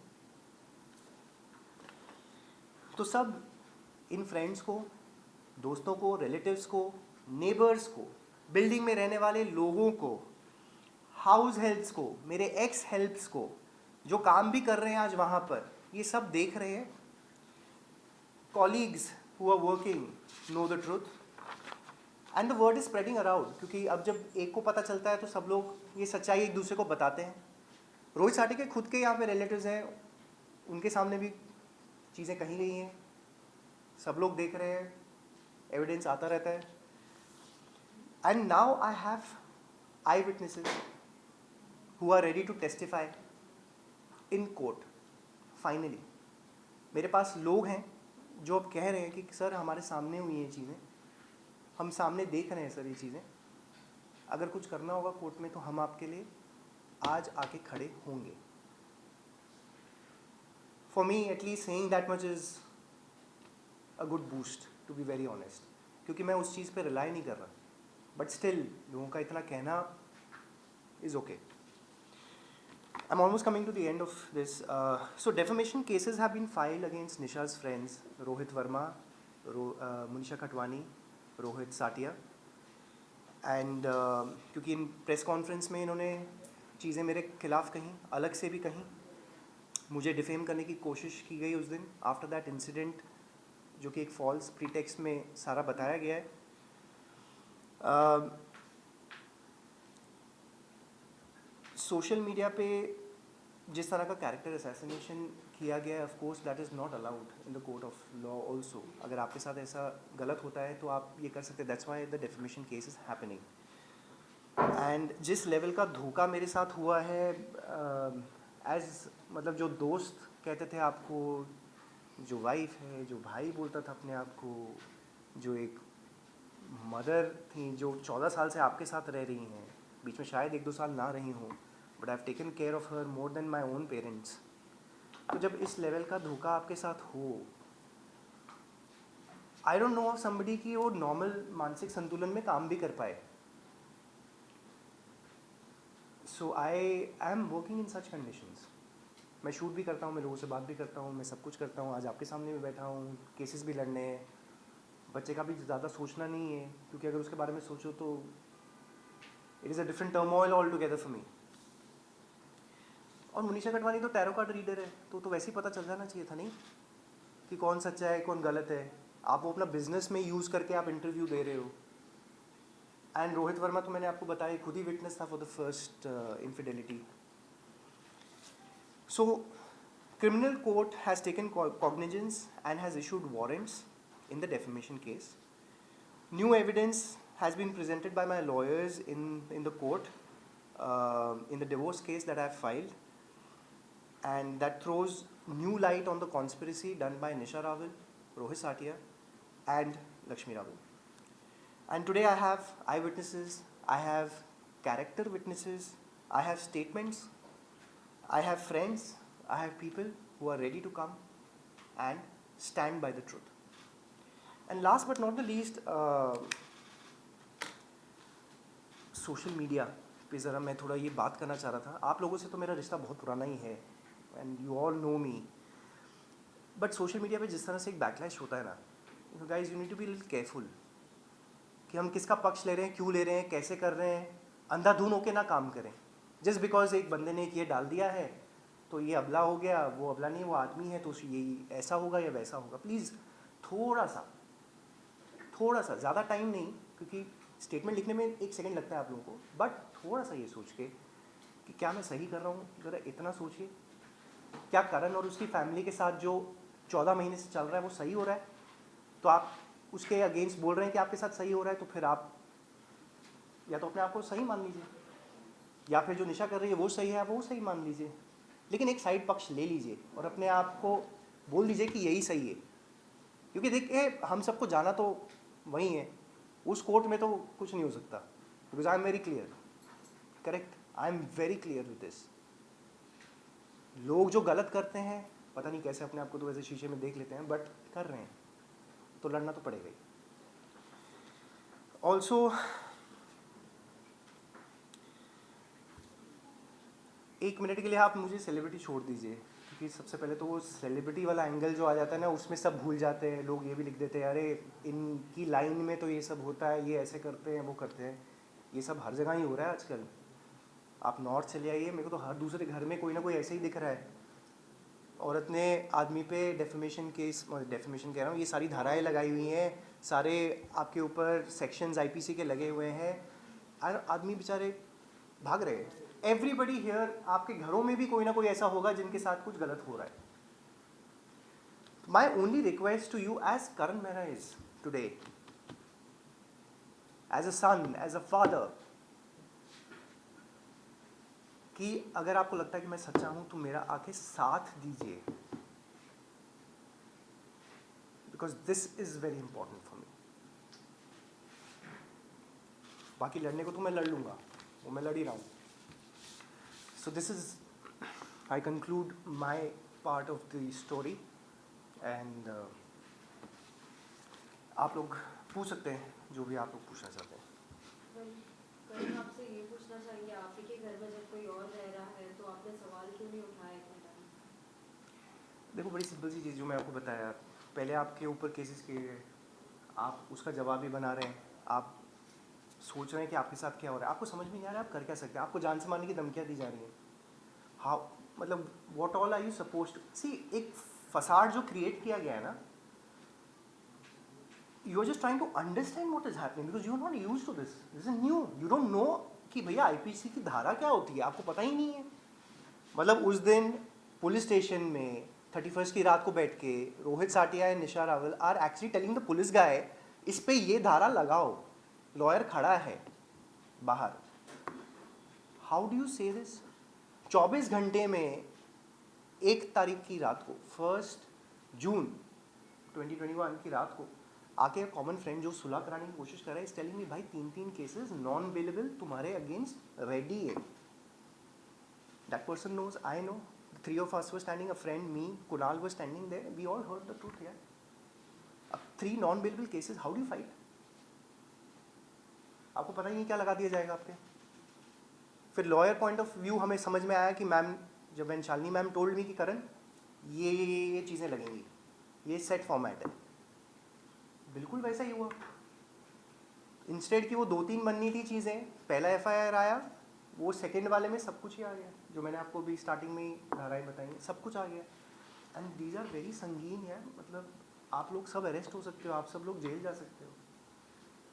तो सब इन फ्रेंड्स को, दोस्तों को, रिलेटिव्स को, नेबर्स को, बिल्डिंग में रहने वाले लोगों को, हाउस हेल्प्स को, मेरे एक्स हेल्प्स को, जो काम भी कर रहे हैं आज वहाँ पर, ये सब देख रहे हैं। Colleagues who are working know the truth. And the word is spreading around, क्योंकि अब जब एक को पता चलता है तो सब लोग ये सच्चाई एक दूसरे को बताते हैं। रोहित साठी के खुद के यहाँ पे रिलेटिव्स हैं, उनके सामने भी चीज़ें कही गई हैं, सब लोग देख रहे हैं, एविडेंस आता रहता है। And now I have I witnesses who are ready to testify in court. Finally मेरे पास लोग हैं जो अब कह रहे हैं कि सर हमारे सामने हुई हैं चीज़ें, हम सामने देख रहे हैं सर ये चीज़ें, अगर कुछ करना होगा कोर्ट में तो हम आपके लिए आज आके खड़े होंगे। For me at least saying that much is a good boost, to be very honest, क्योंकि मैं उस चीज़ पे रिलाई नहीं कर रहा, बट स्टिल लोगों का इतना कहना is okay. I'm almost coming to the end of this. So defamation cases have been filed against Nisha's friends, Rohit Verma, Monisha Khatwani, Rohit Satia. And क्योंकि इन प्रेस कॉन्फ्रेंस में इन्होंने चीज़ें मेरे खिलाफ कहीं, अलग से भी कहीं, मुझे डिफेम करने की कोशिश की गई उस दिन आफ्टर दैट इंसिडेंट, जो कि एक फॉल्स प्रीटेक्स्ट में सारा बताया गया है। सोशल मीडिया पे जिस तरह का कैरेक्टर असैसिनेशन किया गया है, of course that is not allowed in the court of law also. अगर आपके साथ ऐसा गलत होता है तो आप ये कर सकते हैं, that's why the defamation case is happening. And जिस लेवल का धोखा मेरे साथ हुआ है, मतलब जो दोस्त कहते थे आपको, जो वाइफ है, जो भाई बोलता था अपने आप को, जो एक मदर थी जो 14 साल से आपके साथ रह रही हैं, बीच में शायद 1-2 साल ना रही हूँ, but I have taken care of her more than my own parents. तो जब इस लेवल का धोखा आपके साथ हो, I don't know of somebody कि वो नॉर्मल मानसिक संतुलन में काम भी कर पाए। So I am working in such conditions. मैं शूट भी करता हूँ, मैं लोगों से बात भी करता हूँ, मैं सब कुछ करता हूँ, आज आपके सामने भी बैठा हूँ, केसेस भी लड़ने हैं। बच्चे का भी ज़्यादा सोचना नहीं है, क्योंकि अगर उसके बारे में सोचो तो it is a different turmoil all together for me. और मुनीशा कटवानी तो टैरो कार्ड रीडर है, तो वैसे ही पता चल जाना चाहिए था नहीं कि कौन सच्चा है कौन गलत है। आप वो अपना बिजनेस में यूज़ करके आप इंटरव्यू दे रहे हो। एंड रोहित वर्मा तो मैंने आपको बताया, खुद ही विटनेस था for the first infidelity. So criminal court has taken cognizance and has issued warrants in the defamation case. New evidence has been presented by my lawyers in the court in the divorce case that I have filed, and that throws new light on the conspiracy done by Nisha Rawal, Rohit Satia and Lakshmi Rawal. And today I have eyewitnesses, I have character witnesses, I have statements, I have friends, I have people who are ready to come and stand by the truth. And last but not the least, social media पे ज़रा मैं थोड़ा ये बात करना चाह रहा था। आप लोगों से तो मेरा रिश्ता बहुत पुराना ही है, and you all know me, but social media पे जिस तरह से एक बैकलैश होता है ना, guys you need to be little careful कि हम किसका पक्ष ले रहे हैं, क्यों ले रहे हैं, कैसे कर रहे हैं। अंधाधुन होके ना काम करें। जस्ट बिकॉज एक बंदे ने ये डाल दिया है तो ये अबला हो गया, वो अबला नहीं, वो आदमी है तो ये ऐसा होगा या वैसा होगा। प्लीज़ थोड़ा सा ज़्यादा टाइम नहीं, क्योंकि स्टेटमेंट लिखने में 1 सेकंड लगता है आप लोगों को, बट थोड़ा सा ये सोच के कि क्या मैं सही कर रहा हूँ, ज़रा इतना सोचिए। क्या करण और उसकी फैमिली के साथ जो 14 महीने से चल रहा है वो सही हो रहा है? तो आप उसके अगेंस्ट बोल रहे हैं कि आपके साथ सही हो रहा है, तो फिर आप या तो अपने आप को सही मान लीजिए, या फिर जो निशा कर रही है वो सही है, वो सही मान लीजिए, लेकिन एक साइड पक्ष ले लीजिए और अपने आप को बोल दीजिए कि यही सही है। क्योंकि देखिए, हम सबको जाना तो वही है, उस कोर्ट में तो कुछ नहीं हो सकता, because I am very clear, correct, I am very clear with this. लोग जो गलत करते हैं, पता नहीं कैसे अपने आप को तो वैसे शीशे में देख लेते हैं, बट कर रहे हैं तो लड़ना तो पड़ेगा ही। ऑल्सो 1 मिनट के लिए आप मुझे सेलिब्रिटी छोड़ दीजिए, क्योंकि सबसे पहले तो वो सेलिब्रिटी वाला एंगल जो आ जाता है ना, उसमें सब भूल जाते हैं लोग। ये भी लिख देते हैं, अरे इनकी लाइन में तो ये सब होता है, ये ऐसे करते हैं, वो करते हैं। ये सब हर जगह ही हो रहा है आजकल। आप नॉर्थ चले आइए, मेरे को तो हर दूसरे घर में कोई ना कोई ऐसे ही दिख रहा है। औरत ने आदमी पे डेफेमेशन केस, डेफेमेशन कह रहा हूँ, ये सारी धाराएं लगाई हुई हैं, सारे आपके ऊपर सेक्शंस आईपीसी के लगे हुए हैं, और आदमी बेचारे भाग रहे हैं। एवरीबडी हियर, आपके घरों में भी कोई ना कोई ऐसा होगा जिनके साथ कुछ गलत हो रहा है। My only request to you as Karan Mehra is today, as a son, as a father, कि अगर आपको लगता है कि मैं सच्चा हूं तो मेरा आके साथ दीजिए, because this is very important for me. बाकी लड़ने को तो मैं लड़ लूंगा, वो मैं लड़ ही रहा हूं। So this is, I conclude my part of the story, and आप लोग पूछ सकते हैं जो भी आप लोग पूछना चाहते हैं।
करण आपसे ये पूछना चाहेंगे, आप ही के घर में जब कोई और रह रहा है तो आपने सवाल क्यों नहीं उठाया इतने टाइम?
देखो, बड़ी सिंपल सी चीज़ जो मैं आपको बताया, पहले आपके ऊपर केसेस किए गए, आप उसका जवाब भी बना रहे हैं, आप सोच रहे हैं कि आपके साथ क्या हो रहा है, आपको समझ में नहीं आ रहा है आप कर क्या सकते हैं, आपको जान से मारने की धमकियाँ दी जा रही हैं। हाउ, मतलब what all are you supposed to see? एक फसाड जो क्रिएट किया गया है ना, you are just trying to understand what is happening because you are not used to this. This is new. You don't know कि भैया IPC की धारा क्या होती है, आपको पता ही नहीं है। मतलब उस दिन पुलिस स्टेशन में 31st की रात को बैठ के Rohit Sathiya and Nisha Rawal are actually telling the police guy, इस पे ये धारा लगाओ, लॉयर खड़ा है बाहर। How do you say this? 24 घंटे में 1 तारीख की रात को, 1 जून 2021 की रात को आके कॉमन फ्रेंड जो सुलह कराने की कोशिश कर रहा है, इज टेलिंग मी भाई 3 केसेस नॉन बेलेबल तुम्हारे अगेंस्ट रेडी है। That person knows, I know, 3 of us were standing, a friend, me, Kunal was standing there, we all heard the truth यार। अब 3 non bailable cases, how do you fight? आपको पता ही नहीं क्या लगा दिया जाएगा आपके। फिर लॉयर पॉइंट ऑफ व्यू हमें समझ में आया कि मैम, जब when Shalini ma'am told me कि करण ये चीज़ें लगेंगी, ये सेट फॉर्मेट है, बिल्कुल वैसा ही हुआ। इंस्टेड की वो 2-3 बननी थी चीज़ें, पहला एफआईआर आया, वो सेकंड वाले में सब कुछ ही आ गया, जो मैंने आपको भी स्टार्टिंग में ही धाराएं बताई, सब कुछ आ गया। एंड दीज आर वेरी संगीन यार, मतलब आप लोग सब अरेस्ट हो सकते हो, आप सब लोग जेल जा सकते हो।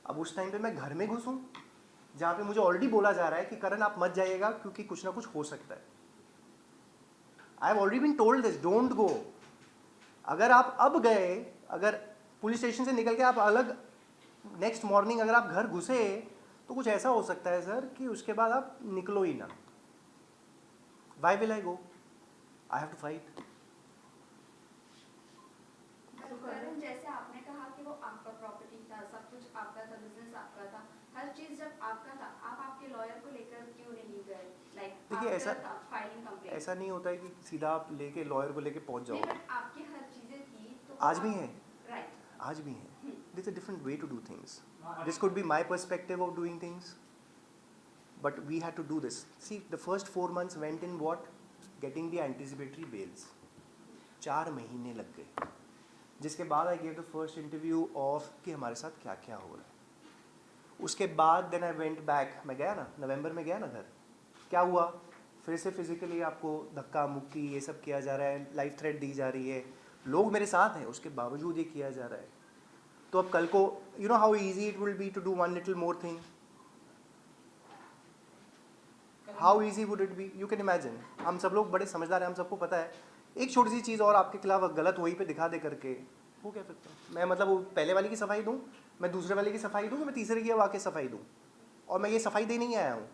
अब उस टाइम पे मैं घर में घुसूँ जहाँ पे मुझे ऑलरेडी बोला जा रहा है कि करण आप मत जाइएगा क्योंकि कुछ ना कुछ हो सकता है। I have already been told this, don't go. अगर आप अब गए, अगर पुलिस स्टेशन से निकल के आप अलग नेक्स्ट मॉर्निंग अगर आप घर घुसे, तो कुछ ऐसा हो सकता है सर कि उसके बाद आप निकलो ही ना। Why will I go? I have to fight.
Karan, जैसे आपने कहा कि वो आपका प्रॉपर्टी था, सब कुछ आपका था, बिजनेस आपका था, हर चीज जब आपका था, आप आपके लॉयर को लेकर क्यों नहीं गए?
देखिए, ऐसा
फाइलिंग कंप्लेंट
ऐसा नहीं होता है कि सीधा आप लेके लॉयर को लेके पहुंच जाओ।
आपकी हर चीजें थी तो
आज भी हैं,
राइट,
आज भी हैं। There's a different way to do things. This could be my perspective of doing things, but we had to do this. See, the first 4 months went in what? Getting the anticipatory bails. 4 महीने लग गए, जिसके बाद I gave the first interview of कि हमारे साथ क्या क्या हो रहा है। उसके बाद then I went back, मैं गया ना, नवंबर में गया ना घर, क्या हुआ? फिर से फिजिकली आपको धक्का मुक्की ये सब किया जा रहा है, लाइफ थ्रेट दी जा रही है, लोग मेरे साथ हैं, उसके बावजूद ये किया जा रहा है। तो अब कल को, you know how easy it will be to do one little more thing, how easy would it be? You can imagine. हम सब लोग बड़े समझदार हैं, हम सबको पता है एक छोटी सी चीज़ और आपके खिलाफ गलत वहीं पे दिखा दे करके वो क्या सकता है। मैं मतलब वो पहले वाले की सफाई दूँ, मैं दूसरे वाले की सफाई दूँ, मैं तीसरे की अब आके सफाई दूँ, और मैं ये सफाई देने ही आया हूँ।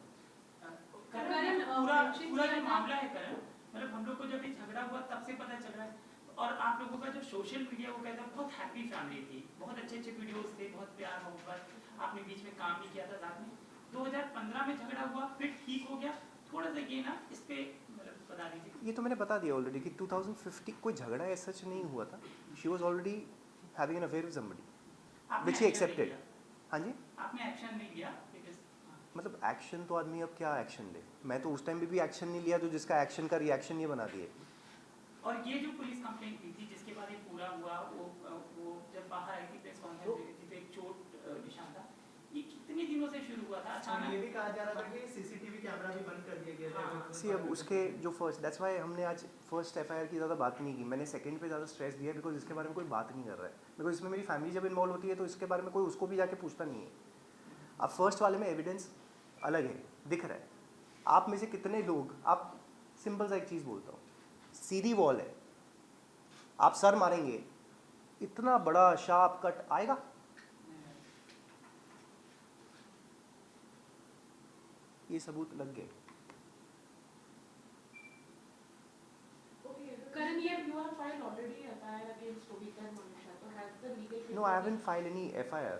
पूरा जो मामला है करण, मतलब हम लोग को जब ये झगड़ा हुआ तब से पता चल रहा है, और आप लोगों का जो सोशल मीडिया वो कहता है बहुत हैप्पी फैमिली थी, बहुत अच्छे अच्छे वीडियोस थे, बहुत प्यार मोहब्बत, आपने बीच में काम भी किया था साथ में। 2015 में झगड़ा हुआ, फिर ठीक हो गया, थोड़ा सा ये ना इस पे मतलब बता दीजिए।
ये तो मैंने बता दिया ऑलरेडी कि 2050 कोई झगड़ा ऐसा सच नहीं हुआ था। She was already having an affair with somebody which he accepted. हाँ जी,
आपने एक्शन नहीं लिया?
मतलब एक्शन तो आदमी अब क्या एक्शन ले, मैं तो उस टाइम पे भी एक्शन नहीं लिया, तो जिसका एक्शन का रिएक्शन ये बना दिए।
और ये जो पुलिस कंप्लेंट की थी जिसके बाद ये पूरा हुआ, वो जब बाहर आई थी प्रेस कॉन्फ्रेंस हुई थी तो एक चोट निशान था, ये कितने दिनों से शुरू हुआ था? अचानक
ये भी कहा जा रहा था कि सीसीटीवी कैमरा भी बंद कर दिया गया था।
सी अब उसके जो फर्स्ट, दैट्स वाई हमने आज फर्स्ट एफआईआर की ज़्यादा बात नहीं की, मैंने सेकंड पे ज़्यादा स्ट्रेस दिया बिकॉज इसके बारे में कोई बात नहीं कर रहा है, बिकॉज इसमें मेरी फैमिली जब इन्वॉल्व होती है तो इसके बारे में कोई उसको भी जाके पूछता नहीं है। अब फर्स्ट वाले में एविडेंस अलग है, दिख रहा है। आप में से कितने लोग, आप सिंपल सा एक चीज़ बोलता हूँ, सीधी वॉल है, आप सर मारेंगे, इतना बड़ा शार्प कट आएगा? ये सबूत लग गए।
Karan, you have filed already FIR against Rohit and Manisha. So has the legal
No, I haven't filed any FIR.